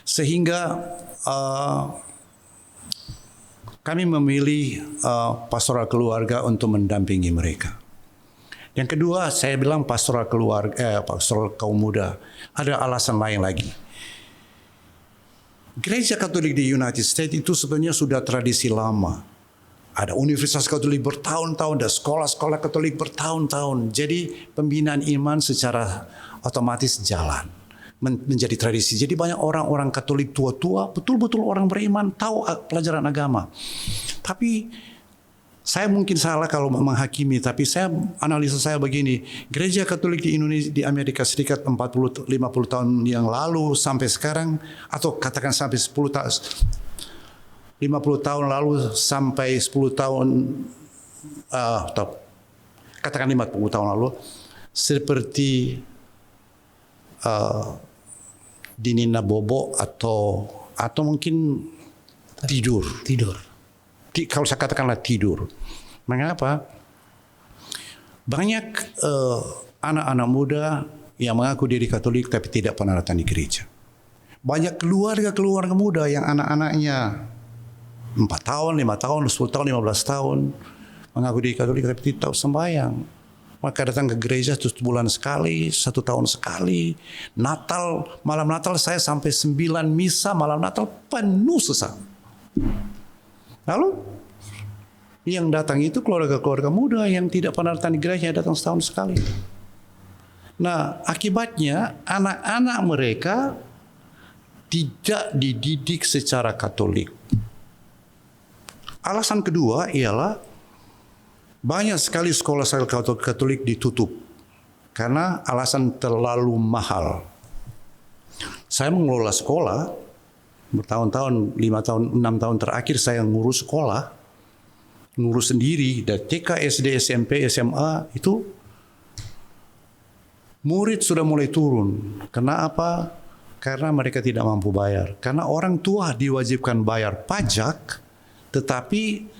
sehingga kami memilih pastoral keluarga untuk mendampingi mereka. Yang kedua, saya bilang pastoral kaum muda. Ada alasan lain lagi. Gereja Katolik di United States itu sebenarnya sudah tradisi lama. Ada Universitas Katolik bertahun-tahun, ada sekolah-sekolah Katolik bertahun-tahun. Jadi pembinaan iman secara otomatis jalan. Menjadi tradisi. Jadi banyak orang-orang Katolik tua-tua, betul-betul orang beriman, tahu pelajaran agama. Tapi saya mungkin salah kalau menghakimi, tapi analisa saya begini, gereja Katolik di Indonesia, di Amerika Serikat 40-50 tahun yang lalu sampai sekarang, atau katakan sampai 50 tahun lalu sampai 10 tahun, atau katakan 50 tahun lalu, seperti di Nina Bobo atau mungkin tidur. Kalau saya katakanlah tidur. Mengapa? Banyak anak-anak muda yang mengaku diri Katolik tapi tidak pernah datang di gereja. Banyak keluarga muda yang anak-anaknya 4 tahun, 5 tahun, 10 tahun, 15 tahun mengaku diri Katolik tapi tidak tahu sembahyang. Maka datang ke gereja 1 bulan sekali, 1 tahun sekali. Malam Natal saya sampai 9 misa malam Natal penuh sesak. Lalu yang datang itu keluarga-keluarga muda yang tidak pernah datang di gereja, datang setahun sekali. Nah, akibatnya anak-anak mereka tidak dididik secara Katolik. Alasan kedua ialah banyak sekali sekolah Katolik ditutup. karena alasan terlalu mahal. Saya mengelola sekolah bertahun-tahun, 5 tahun, 6 tahun terakhir saya ngurus sekolah, ngurus sendiri dari TK, SD, SMP, SMA itu murid sudah mulai turun. Kenapa? Karena mereka tidak mampu bayar. Karena orang tua diwajibkan bayar pajak, tetapi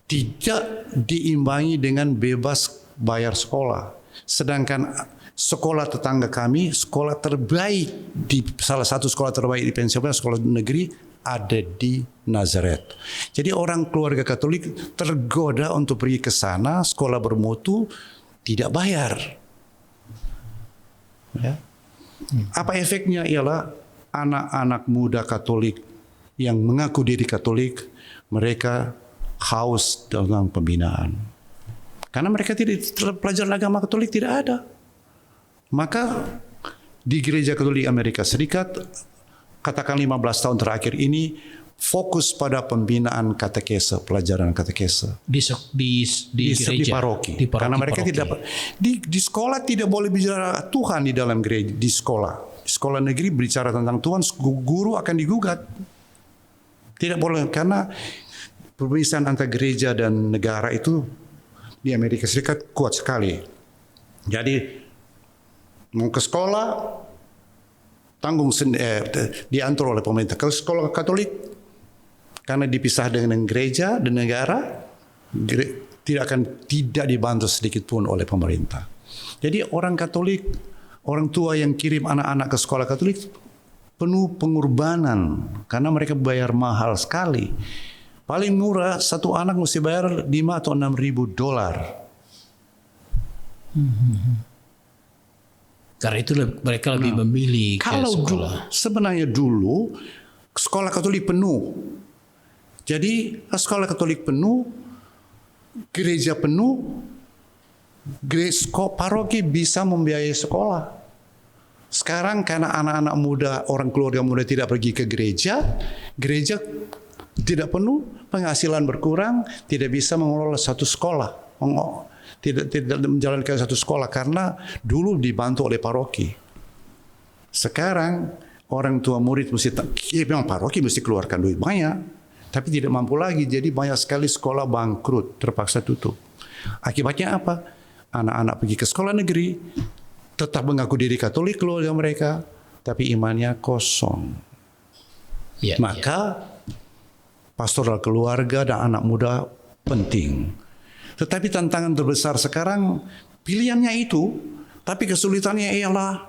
tidak diimbangi dengan bebas bayar sekolah. Sedangkan sekolah tetangga kami, sekolah terbaik di salah satu sekolah terbaik di Pennsylvania, sekolah negeri ada di Nazareth. Jadi orang keluarga Katolik tergoda untuk pergi ke sana, sekolah bermutu, tidak bayar. Ya. Apa efeknya? Ialah anak-anak muda Katolik yang mengaku diri Katolik, mereka haus dalam pembinaan. Karena mereka tidak pelajaran agama Katolik tidak ada. Maka di Gereja Katolik Amerika Serikat, katakan 15 tahun terakhir ini, fokus pada pembinaan katekese, pelajaran katekese. Di gereja, di paroki. Karena mereka tidak di sekolah tidak boleh bicara Tuhan di dalam gereja, di sekolah. Di sekolah negeri bicara tentang Tuhan, guru akan digugat. Tidak boleh, karena perpisahan antara gereja dan negara itu di Amerika Serikat kuat sekali. Jadi mau ke sekolah tanggung diatur oleh pemerintah. Kalau sekolah Katolik karena dipisah dengan gereja dan negara tidak dibantu sedikit pun oleh pemerintah. Jadi orang Katolik, orang tua yang kirim anak-anak ke sekolah Katolik penuh pengorbanan karena mereka bayar mahal sekali. Paling murah satu anak mesti bayar 5 atau 6 ribu dolar. Karena itu mereka lebih memilih ke sekolah. Sebenarnya dulu sekolah Katolik penuh. Jadi sekolah Katolik penuh, gereja penuh, paroki bisa membiayai sekolah. Sekarang karena anak-anak muda, orang keluarga muda tidak pergi ke gereja, gereja tidak penuh, penghasilan berkurang, tidak bisa mengelola satu sekolah. Tidak menjalankan satu sekolah karena dulu dibantu oleh paroki. Sekarang orang tua murid mesti, memang paroki mesti keluarkan duit banyak, tapi tidak mampu lagi. Jadi banyak sekali sekolah bangkrut, terpaksa tutup. Akibatnya apa? Anak-anak pergi ke sekolah negeri, tetap mengaku diri Katolik keluarga mereka, tapi imannya kosong. Maka pastoral keluarga dan anak muda penting. Tetapi tantangan terbesar sekarang pilihannya itu, tapi kesulitannya ialah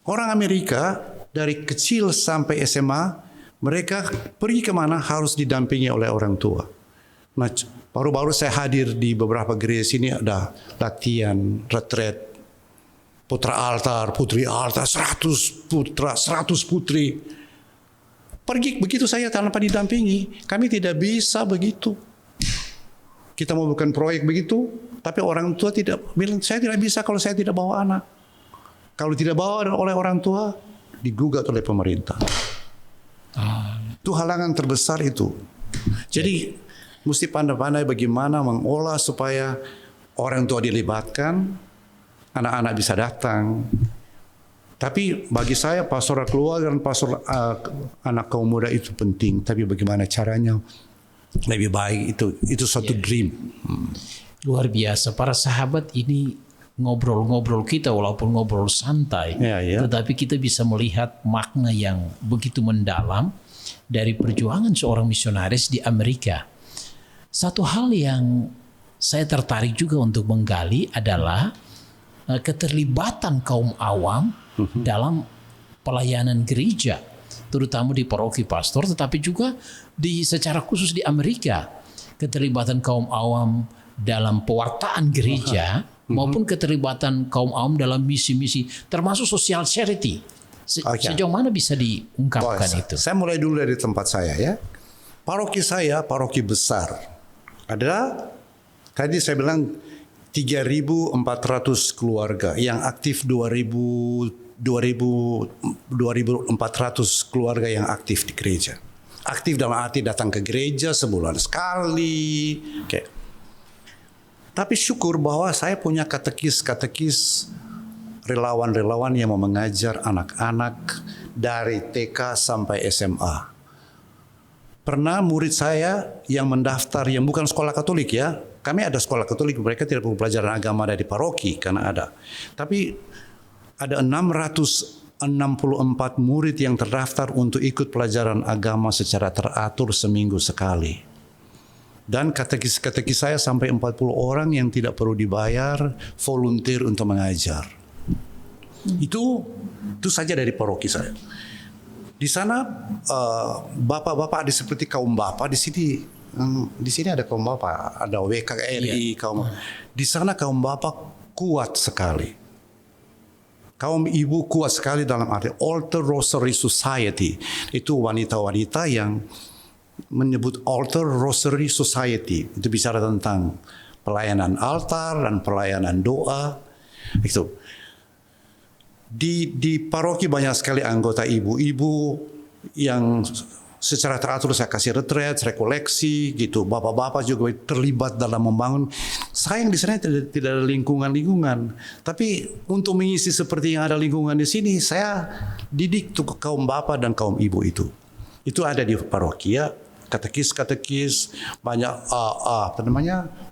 orang Amerika dari kecil sampai SMA, mereka pergi kemana harus didampingi oleh orang tua. Nah, baru-baru saya hadir di beberapa gereja sini, ada latihan, retret, putra altar, putri altar, 100 putra, 100 putri. Pergi begitu saya tanpa didampingi, kami tidak bisa begitu. Kita mau bukan proyek begitu, tapi orang tua tidak bilang saya tidak bisa kalau saya tidak bawa anak. Kalau tidak bawa oleh orang tua, digugat oleh pemerintah. Itu halangan terbesar itu. Jadi mesti pandai-pandai bagaimana mengolah supaya orang tua dilibatkan, anak-anak bisa datang. Tapi bagi saya pastoral keluarga dan pastoral anak kaum muda itu penting. Tapi bagaimana caranya lebih baik, itu suatu dream. Luar biasa, para sahabat ini ngobrol-ngobrol kita walaupun ngobrol santai, tetapi kita bisa melihat makna yang begitu mendalam dari perjuangan seorang misionaris di Amerika. Satu hal yang saya tertarik juga untuk menggali adalah keterlibatan kaum awam dalam pelayanan gereja, terutama di paroki pastor, tetapi juga secara khusus di Amerika, keterlibatan kaum awam dalam pewartaan gereja maupun keterlibatan kaum awam dalam misi-misi, termasuk social charity. Sejauh mana bisa diungkapkan itu? Saya mulai dulu dari tempat saya ya. Paroki saya, paroki besar, adalah tadi saya bilang 3.400 keluarga yang aktif, 2.400 keluarga yang aktif di gereja. Aktif dalam arti datang ke gereja sebulan sekali. Tapi syukur bahwa saya punya katekis relawan-relawan yang mau mengajar anak-anak dari TK sampai SMA. Pernah murid saya yang mendaftar yang bukan sekolah Katolik ya. Kami ada sekolah Katolik, mereka tidak perlu pelajaran agama dari paroki karena ada. Tapi ada 664 murid yang terdaftar untuk ikut pelajaran agama secara teratur seminggu sekali. Dan katekis-katekis saya sampai 40 orang yang tidak perlu dibayar, volunteer untuk mengajar. Itu saja dari paroki saya. Di sana bapak-bapak ada seperti kaum bapak di sini ada kaum bapak, ada WKRI kaum. Di sana kaum bapak kuat sekali. Kaum ibu kuat sekali dalam arti Altar Rosary Society. Itu wanita-wanita yang menyebut Altar Rosary Society. Itu bicara tentang pelayanan altar dan pelayanan doa. Itu. Di paroki banyak sekali anggota ibu-ibu yang secara teratur saya kasih retret, rekoleksi gitu. Bapak-bapak juga terlibat dalam membangun. Sayang di sana tidak ada lingkungan-lingkungan. Tapi untuk mengisi seperti yang ada lingkungan di sini, saya didik tuh kaum bapak dan kaum ibu itu. Itu ada di paroki ya. Katekis, banyak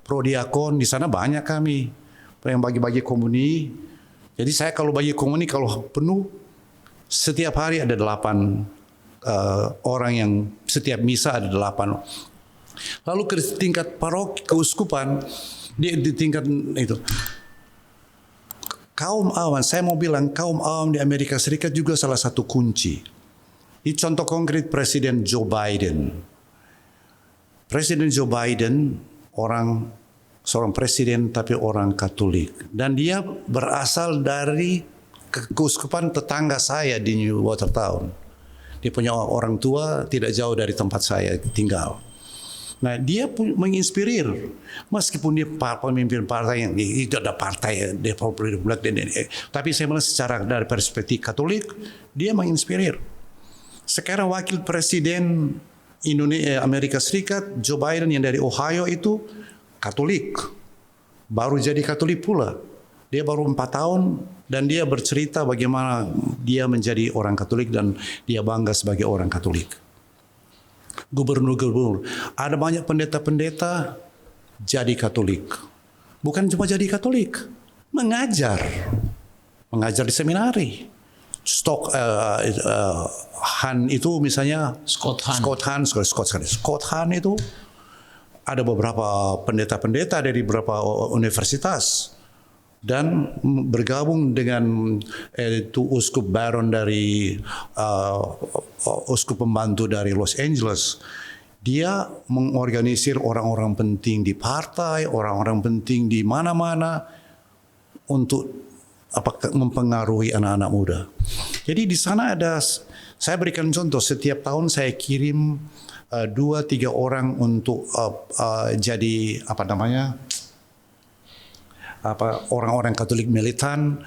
prodiakon di sana banyak kami yang bagi-bagi komuni. Jadi saya kalau bagi komuni kalau penuh setiap hari ada 8 orang yang setiap misa ada 8. Lalu ke tingkat paroki keuskupan di tingkat itu kaum awam. Saya mau bilang kaum awam di Amerika Serikat juga salah satu kunci. Ini contoh konkret Presiden Joe Biden. Presiden Joe Biden seorang presiden tapi orang Katolik dan dia berasal dari keuskupan tetangga saya di New Watertown. Dia punya orang tua tidak jauh dari tempat saya tinggal. Nah dia menginspirir meskipun dia pemimpin partai yang itu ada partai Republik tapi saya bilang secara dari perspektif Katolik dia menginspirir. Sekarang wakil presiden Amerika Serikat, Joe Biden yang dari Ohio itu Katolik. Baru jadi Katolik pula. Dia baru 4 tahun dan dia bercerita bagaimana dia menjadi orang Katolik dan dia bangga sebagai orang Katolik. Gubernur-gubernur. Ada banyak pendeta-pendeta jadi Katolik. Bukan cuma jadi Katolik, mengajar di seminari. Han itu misalnya Scott Han itu ada beberapa pendeta-pendeta dari beberapa universitas dan bergabung dengan itu uskup baron dari uskup pembantu dari Los Angeles. Dia mengorganisir orang-orang penting di partai, orang-orang penting di mana-mana untuk mempengaruhi anak-anak muda. Jadi di sana saya berikan contoh, setiap tahun saya kirim 2-3 orang untuk jadi orang-orang Katolik militan,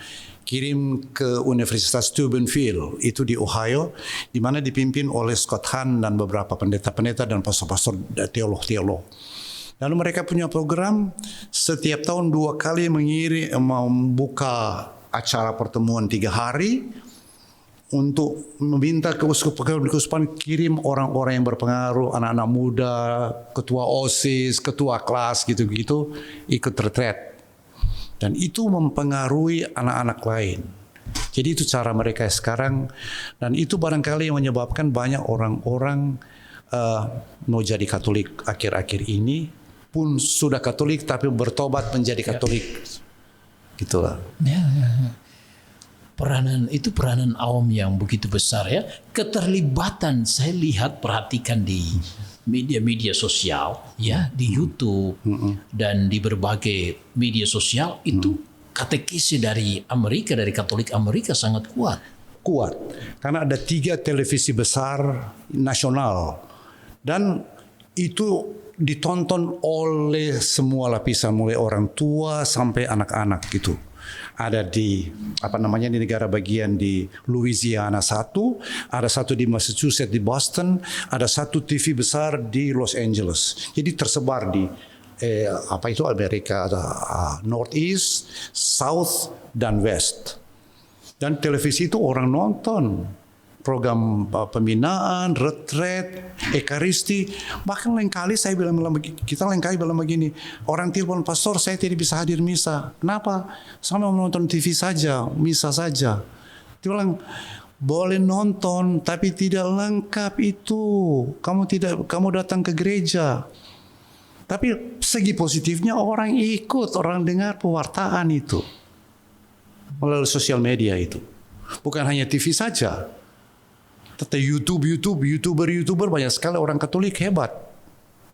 kirim ke Universitas Steubenville itu di Ohio, di mana dipimpin oleh Scott Hahn dan beberapa pendeta-pendeta dan pastor-pastor teolog-teolog. Lalu mereka punya program setiap tahun 2 kali membuka acara pertemuan 3 hari untuk meminta keuskupan kirim orang-orang yang berpengaruh, anak-anak muda, ketua OSIS, ketua kelas gitu-gitu ikut retret. Dan itu mempengaruhi anak-anak lain. Jadi itu cara mereka sekarang dan itu barangkali yang menyebabkan banyak orang-orang mau jadi Katolik akhir-akhir ini. Pun sudah Katolik tapi bertobat menjadi Katolik, gitulah. Ya. Peranan awam yang begitu besar ya. Keterlibatan saya lihat perhatikan di media-media sosial ya, di YouTube dan di berbagai media sosial itu katekisi dari Amerika, dari Katolik Amerika sangat kuat. Karena ada 3 televisi besar nasional dan itu ditonton oleh semua lapisan mulai orang tua sampai anak-anak gitu. Ada di di negara bagian di Louisiana 1, ada 1 di Massachusetts di Boston, ada 1 TV besar di Los Angeles. Jadi tersebar di apa itu Amerika ada Northeast, South dan West. Dan televisi itu orang nonton program pembinaan, retret, ekaristi. Bahkan lain kali saya bilang kita lain kali bilang begini, orang telepon pastor saya tidak bisa hadir misa. Kenapa? Saya mau nonton TV saja, misa saja. Dia bilang boleh nonton tapi tidak lengkap itu. Kamu datang ke gereja. Tapi segi positifnya orang ikut, orang dengar pewartaan itu melalui sosial media itu. Bukan hanya TV saja. Tetapi YouTuber banyak sekali orang Katolik hebat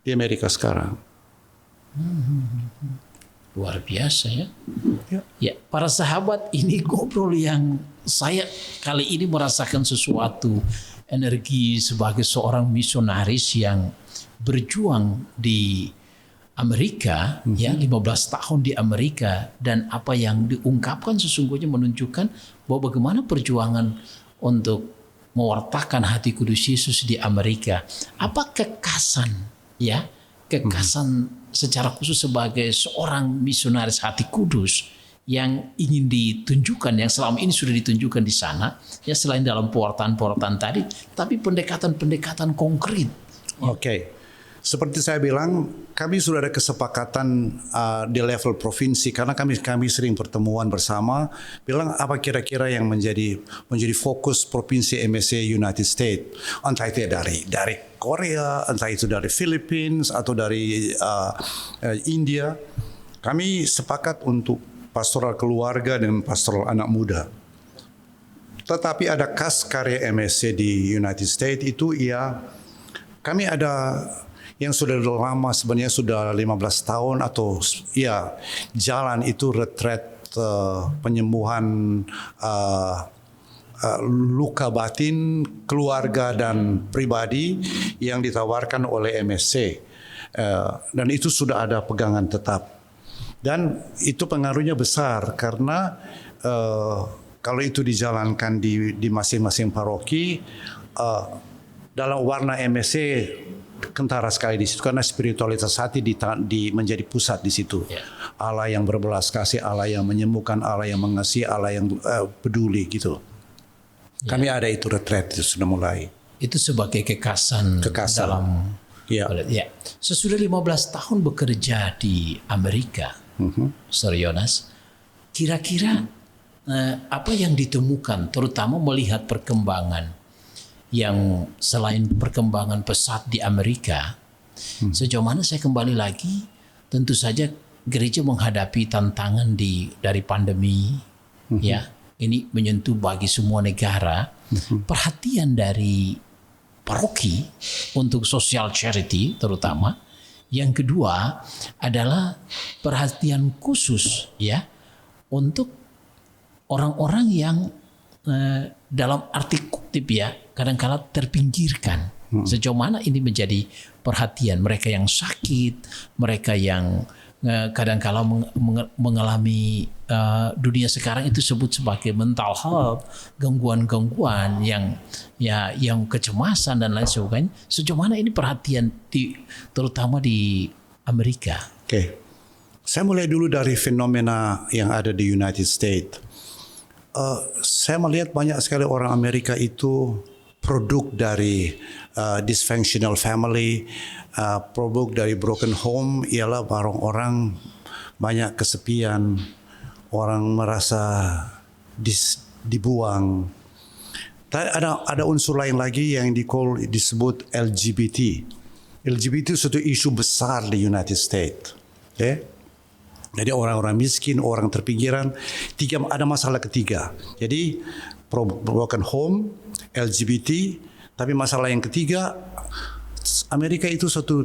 di Amerika sekarang. Luar biasa ya. Ya. Ya, para sahabat, ini ngobrol yang saya kali ini merasakan sesuatu energi sebagai seorang misionaris yang berjuang di Amerika, ya 15 tahun di Amerika, dan apa yang diungkapkan sesungguhnya menunjukkan bahwa bagaimana perjuangan untuk mewartakan hati kudus Yesus di Amerika. Apa kekasan, ya, kekasan secara khusus sebagai seorang misionaris hati kudus yang ingin ditunjukkan, yang selama ini sudah ditunjukkan di sana, ya selain dalam pewartaan tadi, tapi pendekatan konkret. Oke. Seperti saya bilang, kami sudah ada kesepakatan di level provinsi karena kami sering pertemuan bersama. Bilang apa kira-kira yang menjadi fokus provinsi MSC United States, entah itu dari Korea, entah itu dari Philippines atau dari India. Kami sepakat untuk pastoral keluarga dan pastoral anak muda. Tetapi ada khas karya MSC di United States itu kami ada yang sudah lama, sebenarnya sudah 15 tahun atau jalan itu retret penyembuhan luka batin keluarga dan pribadi yang ditawarkan oleh MSC, dan itu sudah ada pegangan tetap, dan itu pengaruhnya besar karena kalau itu dijalankan di masing-masing paroki, dalam warna MSC kentara sekali di situ karena spiritualitas hati menjadi pusat di situ. Yeah. Allah yang berbelas kasih, Allah yang menyembuhkan, Allah yang mengasihi, Allah yang peduli gitu. Yeah. Kami ada itu retret itu sudah mulai. Itu sebagai kekasan. Dalam ya. Sesudah 15 tahun bekerja di Amerika, Sir Yonas, kira-kira apa yang ditemukan, terutama melihat perkembangan yang selain perkembangan pesat di Amerika, sejauh mana saya kembali lagi, tentu saja gereja menghadapi tantangan dari pandemi, ya, ini menyentuh bagi semua negara. Perhatian dari paroki untuk social charity terutama. Yang kedua adalah perhatian khusus, ya, untuk orang-orang yang dalam arti kutip, ya, kadang-kala terpinggirkan. Sejauh mana ini menjadi perhatian mereka yang sakit, mereka yang kadang-kala mengalami dunia sekarang itu sebut sebagai mental health, gangguan-gangguan yang kecemasan dan lain sebagainya. Sejauh mana ini perhatian terutama di Amerika? Oke. Saya mulai dulu dari fenomena yang ada di United States. Saya melihat banyak sekali orang Amerika itu produk dari dysfunctional family, produk dari broken home, ialah orang-orang banyak kesepian, orang merasa dibuang. Ada unsur lain lagi yang disebut LGBT. LGBT itu suatu isu besar di United States. Okay? Jadi orang-orang miskin, orang terpinggiran, ada masalah ketiga. Jadi broken home, LGBT, tapi masalah yang ketiga, Amerika itu suatu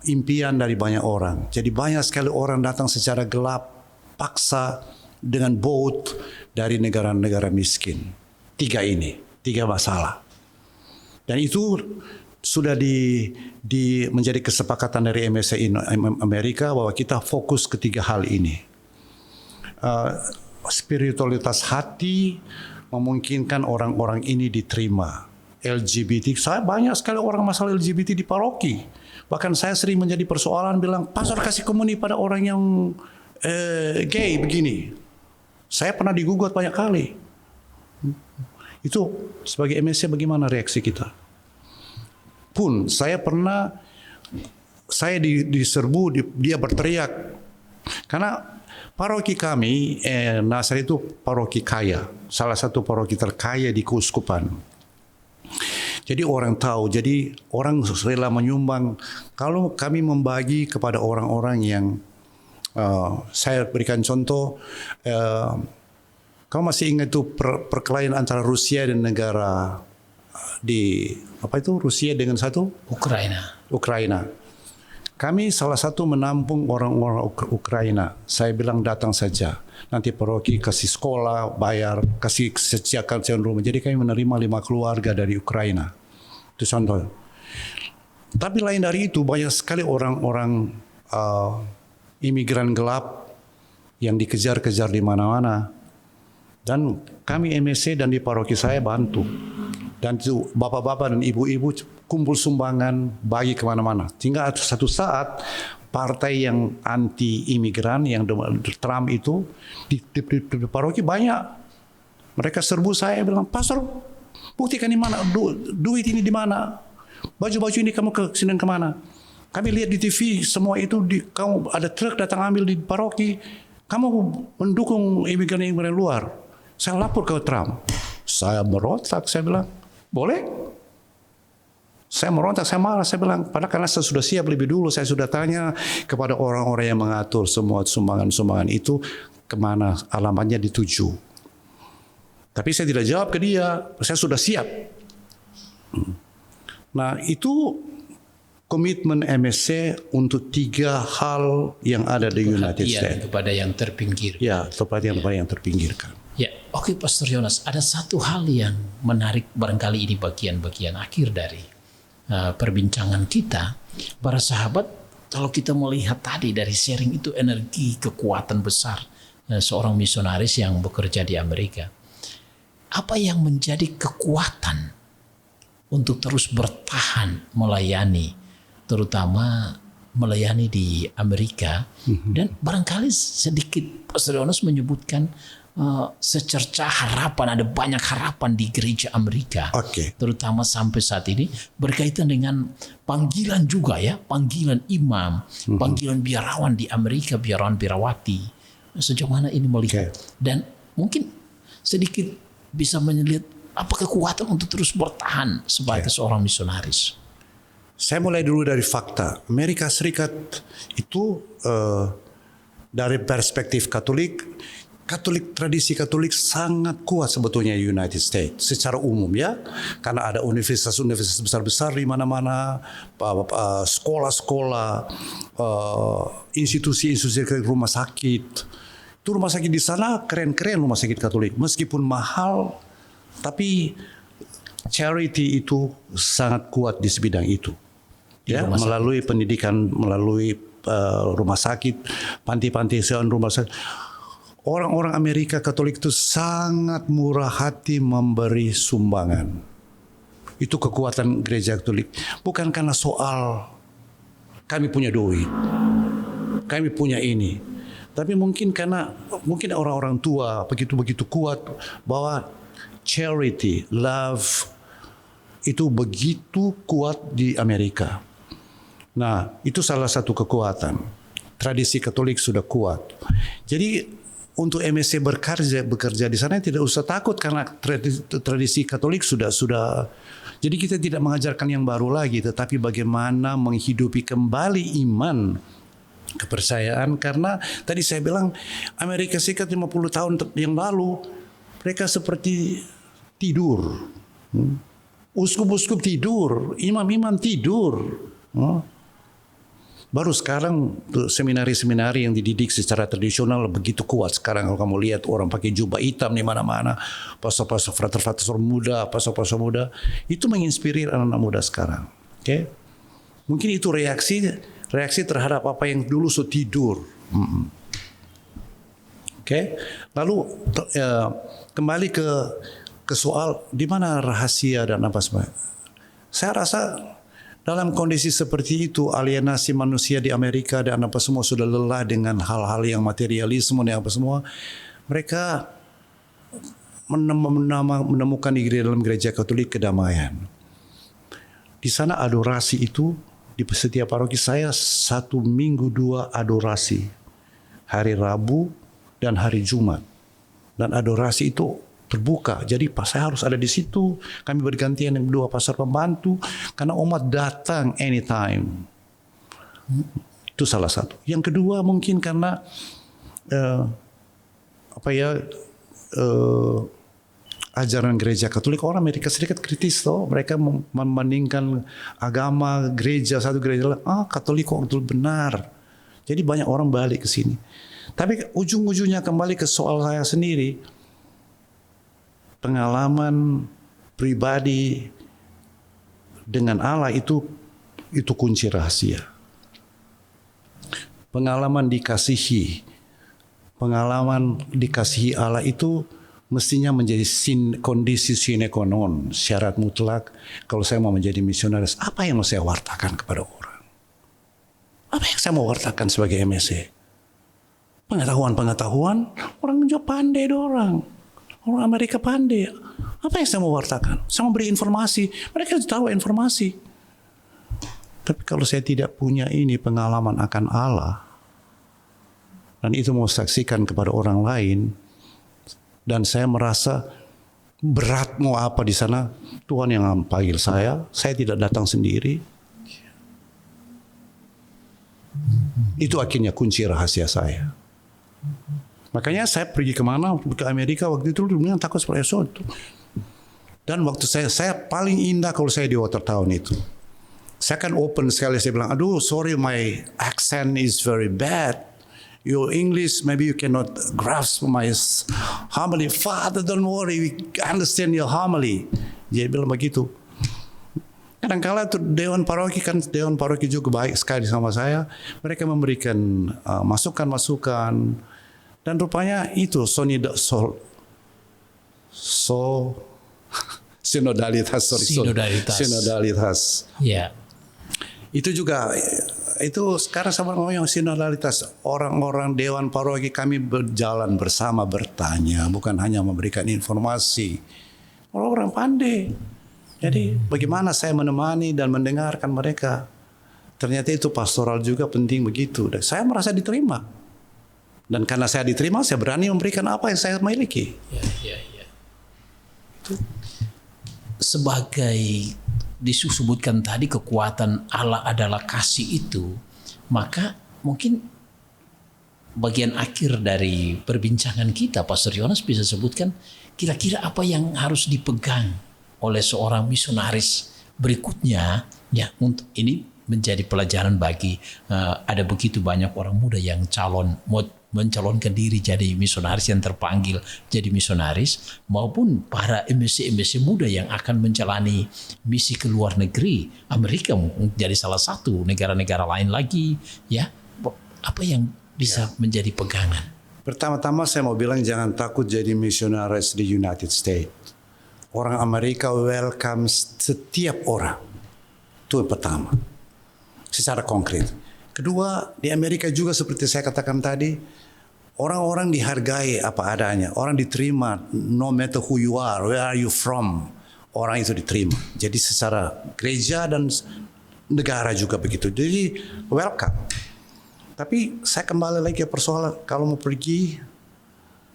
impian dari banyak orang. Jadi banyak sekali orang datang secara gelap, paksa dengan boat dari negara-negara miskin. Tiga masalah. Dan itu sudah menjadi kesepakatan dari MSC Amerika bahwa kita fokus ketiga hal ini. Spiritualitas hati memungkinkan orang-orang ini diterima. LGBT. Saya banyak sekali orang masalah LGBT di paroki. Bahkan saya sering menjadi persoalan bilang, pastor kasih komuni pada orang yang gay begini. Saya pernah digugat banyak kali. Itu sebagai MSC bagaimana reaksi kita? Pun saya pernah diserbu, dia berteriak karena paroki kami Nasar itu paroki kaya, salah satu paroki terkaya di keuskupan. Jadi orang tahu, jadi orang rela menyumbang. Kalau kami membagi kepada orang-orang yang saya berikan contoh, kamu masih ingat itu perkelahian antara Rusia dan negara di Rusia dengan satu Ukraina. Kami salah satu menampung orang-orang Ukraina. Saya bilang datang saja. Nanti paroki kasih sekolah, bayar, kasih sediakan rumah. Jadi kami menerima 5 keluarga dari Ukraina. Itu contoh. Tapi lain dari itu banyak sekali orang-orang imigran gelap yang dikejar-kejar di mana-mana. Dan kami MSC dan di paroki saya bantu. Dan itu bapak-bapak dan ibu-ibu kumpul sumbangan bagi kemana-mana. Hingga satu saat partai yang anti imigran yang Trump itu di paroki banyak. Mereka serbu saya bilang, pastor buktikan di mana duit ini di mana, baju-baju ini kamu kesini kemana? Kami lihat di TV semua itu kamu ada truk datang ambil di paroki, kamu mendukung imigran luar. Saya lapor ke Trump. Saya merontak, saya bilang, boleh? Saya merontak, saya marah, saya bilang, padahal karena saya sudah siap lebih dulu, saya sudah tanya kepada orang-orang yang mengatur semua sumbangan-sumbangan itu, kemana alamatnya dituju. Tapi saya tidak jawab ke dia, saya sudah siap. Nah itu komitmen MSC untuk 3 hal yang ada di United States. Kepada yang terpinggir. Ya, perhatian kepada yang terpinggirkan. Ya, oke Pastor Yonas, ada satu hal yang menarik barangkali ini bagian-bagian akhir dari perbincangan kita. Para sahabat, kalau kita melihat tadi dari sharing itu energi, kekuatan besar seorang misionaris yang bekerja di Amerika. Apa yang menjadi kekuatan untuk terus bertahan melayani, terutama melayani di Amerika, dan barangkali sedikit Pastor Yonas menyebutkan secerca harapan, ada banyak harapan di gereja Amerika, terutama sampai saat ini berkaitan dengan panggilan juga ya, panggilan imam, panggilan biarawan di Amerika, biarawan biarawati, sejauh mana ini melihat, dan mungkin sedikit bisa melihat apa kekuatan untuk terus bertahan sebagai seorang misionaris. Saya mulai dulu dari fakta. Amerika Serikat itu dari perspektif Katolik, tradisi Katolik sangat kuat sebetulnya di United States secara umum ya, karena ada universitas-universitas besar-besar di mana-mana, sekolah-sekolah, institusi-institusi rumah sakit. Itu rumah sakit di sana keren-keren rumah sakit Katolik, meskipun mahal, tapi charity itu sangat kuat di sebidang itu. Ya, melalui pendidikan, melalui rumah sakit, panti-panti rumah sakit. Orang-orang Amerika Katolik itu sangat murah hati memberi sumbangan. Itu kekuatan gereja Katolik. Bukan karena soal kami punya duit, kami punya ini. Tapi mungkin karena orang-orang tua begitu kuat bahwa charity, love itu begitu kuat di Amerika. Nah, itu salah satu kekuatan. Tradisi Katolik sudah kuat. Jadi untuk MSC bekerja di sana tidak usah takut karena tradisi Katolik sudah. Jadi kita tidak mengajarkan yang baru lagi, tetapi bagaimana menghidupi kembali iman, kepercayaan. Karena tadi saya bilang Amerika Serikat 50 tahun yang lalu mereka seperti tidur. Uskup-uskup tidur, imam-imam tidur. Baru sekarang seminari-seminari yang dididik secara tradisional begitu kuat. Sekarang kalau kamu lihat orang pakai jubah hitam di mana-mana, pastor-pastor frater-frater muda, pastor-pastor muda, itu menginspirir anak-anak muda sekarang. Oke, mungkin itu reaksi terhadap apa yang dulu tidur. Oke, lalu kembali ke ke soal di mana rahasia dan apa sebagainya. Saya rasa dalam kondisi seperti itu, alienasi manusia di Amerika dan apa semua sudah lelah dengan hal-hal yang materialisme dan apa semua, mereka menemukan di dalam gereja Katolik kedamaian. Di sana adorasi itu di setiap paroki saya 1 minggu 2 adorasi, hari Rabu dan hari Jumat, dan adorasi itu terbuka. Jadi saya harus ada di situ. Kami bergantian yang 2 pastor pembantu karena umat datang anytime. Itu salah satu. Yang kedua mungkin karena ajaran gereja Katolik, orang Amerika Serikat kritis toh. Mereka membandingkan agama gereja satu gereja lain. Katolik kok betul benar. Jadi banyak orang balik ke sini. Tapi ujung-ujungnya kembali ke soal saya sendiri. Pengalaman pribadi dengan Allah itu kunci rahasia. Pengalaman dikasihi Allah itu mestinya menjadi kondisi sine qua non, syarat mutlak kalau saya mau menjadi misionaris. Apa yang mau saya wartakan kepada orang? Apa yang saya mau wartakan sebagai MSC? Pengetahuan, orang juga pandai orang. Orang Amerika pandai. Apa yang saya mau wartakan? Saya mau beri informasi. Mereka tahu informasi. Tapi kalau saya tidak punya ini pengalaman akan Allah, dan itu mau saksikan kepada orang lain, dan saya merasa berat mau apa di sana, Tuhan yang panggil saya tidak datang sendiri. Itu akhirnya kunci rahasia saya. Makanya saya pergi kemana, ke Amerika waktu itu dengan takut seperti itu. Dan waktu saya paling indah kalau saya di Watertown itu. Saya kan open sekali, saya bilang, aduh sorry my accent is very bad. Your English maybe you cannot grasp my homily. Father don't worry, we understand your homily. Dia bilang begitu. Kadang-kala tuh Dewan Paroki juga baik sekali sama saya. Mereka memberikan masukan-masukan. Dan rupanya itu sinodalitas. Ya. Itu juga sekarang sama yang sinodalitas, orang-orang Dewan Paroki kami berjalan bersama bertanya, bukan hanya memberikan informasi. Orang-orang pandai. Jadi bagaimana saya menemani dan mendengarkan mereka. Ternyata itu pastoral juga penting begitu. Dan saya merasa diterima. Dan karena saya diterima, saya berani memberikan apa yang saya miliki. Ya. Sebagai disebutkan tadi kekuatan Allah adalah kasih itu, maka mungkin bagian akhir dari perbincangan kita, Pastor Yohanes bisa sebutkan kira-kira apa yang harus dipegang oleh seorang misionaris berikutnya, ya, untuk ini menjadi pelajaran bagi ada begitu banyak orang muda yang mencalonkan diri jadi misionaris, yang terpanggil jadi misionaris, maupun para MSC muda yang akan menjalani misi ke luar negeri. Amerika menjadi salah satu, negara-negara lain lagi, ya. Apa yang bisa menjadi pegangan? Pertama-tama saya mau bilang jangan takut jadi misionaris di United States. Orang Amerika welcome setiap orang. Itu yang pertama. Secara konkret. Kedua, di Amerika juga seperti saya katakan tadi, orang-orang dihargai apa adanya. Orang diterima no matter who you are, where are you from. Orang itu diterima. Jadi secara gereja dan negara juga begitu. Jadi welcome. Tapi saya kembali lagi ke persoalan, kalau mau pergi,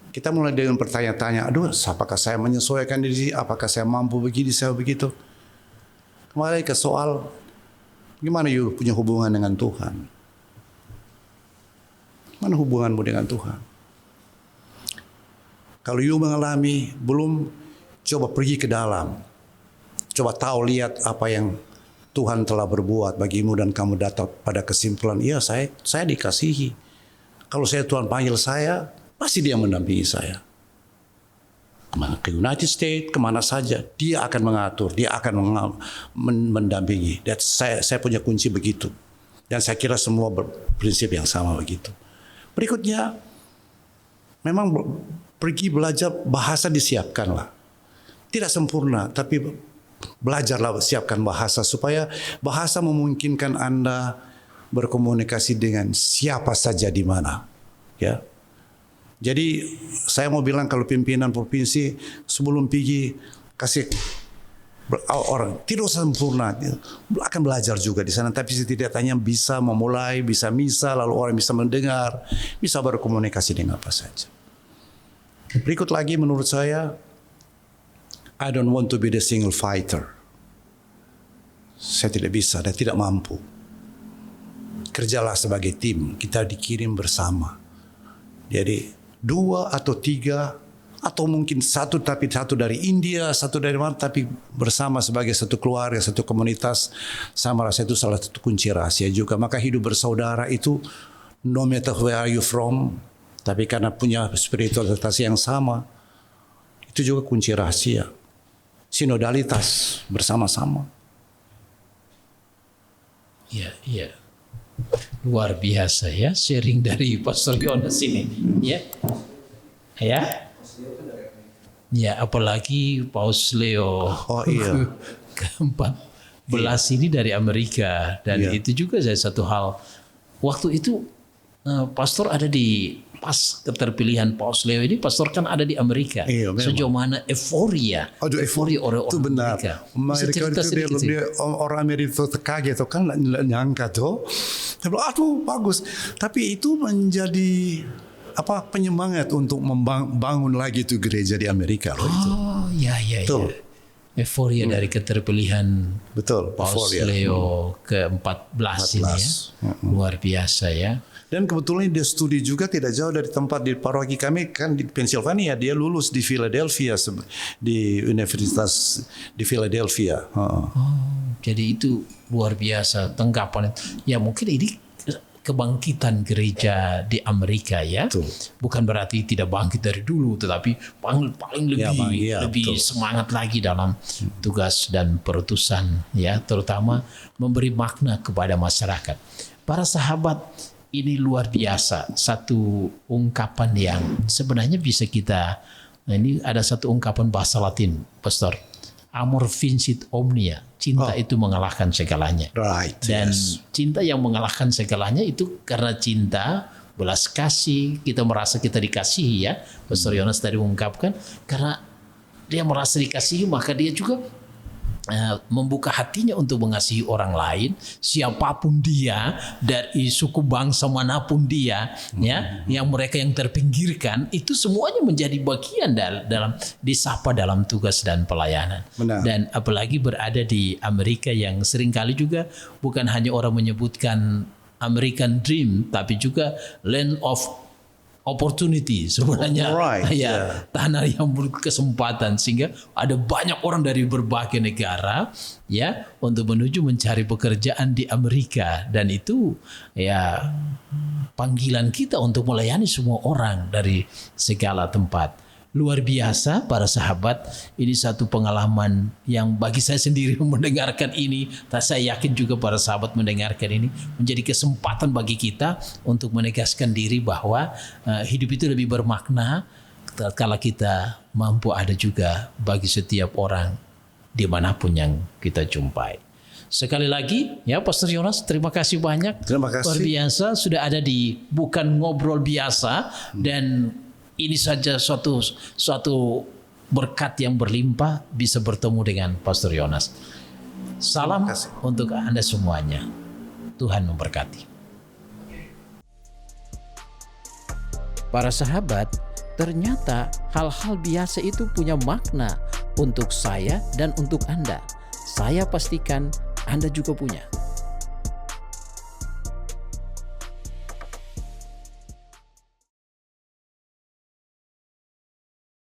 kita mulai dengan bertanya-tanya, aduh, apakah saya menyesuaikan diri, apakah saya mampu begini, saya begitu. Kembali ke soal, gimana you punya hubungan dengan Tuhan? Mana hubunganmu dengan Tuhan? Kalau you mengalami, belum, coba pergi ke dalam. Coba tahu, lihat apa yang Tuhan telah berbuat bagimu dan kamu datang pada kesimpulan, iya saya dikasihi. Kalau Tuhan panggil saya, pasti dia mendampingi saya. Kemana ke United States, kemana saja, dia akan mengatur, dia akan mendampingi. Dan saya punya kunci begitu. Dan saya kira semua berprinsip yang sama begitu. Berikutnya, memang pergi belajar bahasa disiapkanlah. tidak sempurna, tapi belajarlah siapkan bahasa supaya bahasa memungkinkan Anda berkomunikasi dengan siapa saja di mana. Ya. Jadi saya mau bilang kalau pimpinan provinsi sebelum pergi kasih orang tidak sempurna, akan belajar juga di sana, tapi setidaknya bisa memulai, bisa misa, lalu orang bisa mendengar, bisa berkomunikasi dengan apa saja. Berikut lagi menurut saya, I don't want to be the single fighter. Saya tidak bisa dan tidak mampu. Kerjalah sebagai tim, kita dikirim bersama. Jadi 2 atau 3 atau mungkin satu, tapi satu dari India, satu dari mana, tapi bersama sebagai satu keluarga, satu komunitas. Saya merasa itu salah satu kunci rahasia juga. Maka hidup bersaudara itu no matter where are you from, tapi karena punya spiritualitas yang sama, itu juga kunci rahasia. Sinodalitas bersama-sama. Ya. Luar biasa ya sharing dari Pastor Yonas ini. Ya. Ya, apalagi Paus Leo ke-14 ini dari Amerika, dan itu juga saya satu hal. Waktu itu pastor ada di pas keterpilihan Paus Leo ini, pastor kan ada di Amerika. Sejauh mana euforia orang itu benar. Amerika. Mereka itu dia orang Amerika itu kaget kan, nyangka tuh. Saya bilang, aduh bagus. Tapi itu menjadi penyemangat untuk membangun lagi itu gereja di Amerika loh itu. Ya. Euforia dari keterpilihan Paus Leo ke-14 ini ya. Luar biasa ya. Dan kebetulan dia studi juga tidak jauh dari tempat di paroki kami kan di Pennsylvania. Dia lulus di Philadelphia, di Universitas di Philadelphia. Jadi itu luar biasa tanggapan. Ya mungkin ini kebangkitan gereja di Amerika ya. Betul. Bukan berarti tidak bangkit dari dulu, tetapi paling lebih semangat lagi dalam tugas dan perutusan ya, terutama memberi makna kepada masyarakat. Para sahabat, ini luar biasa, satu ungkapan yang sebenarnya bisa kita, ini ada satu ungkapan bahasa Latin, Pastor, amor vincit omnia, cinta itu mengalahkan segalanya. Dan cinta yang mengalahkan segalanya itu karena cinta, belas kasih, kita merasa kita dikasihi ya. Pastor Yonas tadi mengungkapkan, karena dia merasa dikasihi maka dia juga membuka hatinya untuk mengasihi orang lain, siapapun dia, dari suku bangsa manapun dia, ya, yang mereka yang terpinggirkan itu semuanya menjadi bagian dalam disapa dalam tugas dan pelayanan. Benar. Dan apalagi berada di Amerika yang seringkali juga bukan hanya orang menyebutkan American Dream, tapi juga land of opportunity sebenarnya, tanah yang berkesempatan, sehingga ada banyak orang dari berbagai negara ya untuk menuju mencari pekerjaan di Amerika, dan itu ya panggilan kita untuk melayani semua orang dari segala tempat. Luar biasa para sahabat, ini satu pengalaman yang bagi saya sendiri mendengarkan ini, dan saya yakin juga para sahabat mendengarkan ini menjadi kesempatan bagi kita untuk menegaskan diri bahwa hidup itu lebih bermakna kalau kita mampu ada juga bagi setiap orang dimanapun yang kita jumpai. Sekali lagi ya Pastor Yonas, terima kasih banyak. Terima kasih. Luar biasa sudah ada di Bukan Ngobrol Biasa, dan ini saja suatu berkat yang berlimpah bisa bertemu dengan Pastor Yonas. Salam untuk Anda semuanya. Tuhan memberkati. Para sahabat, ternyata hal-hal biasa itu punya makna untuk saya dan untuk Anda. Saya pastikan Anda juga punya.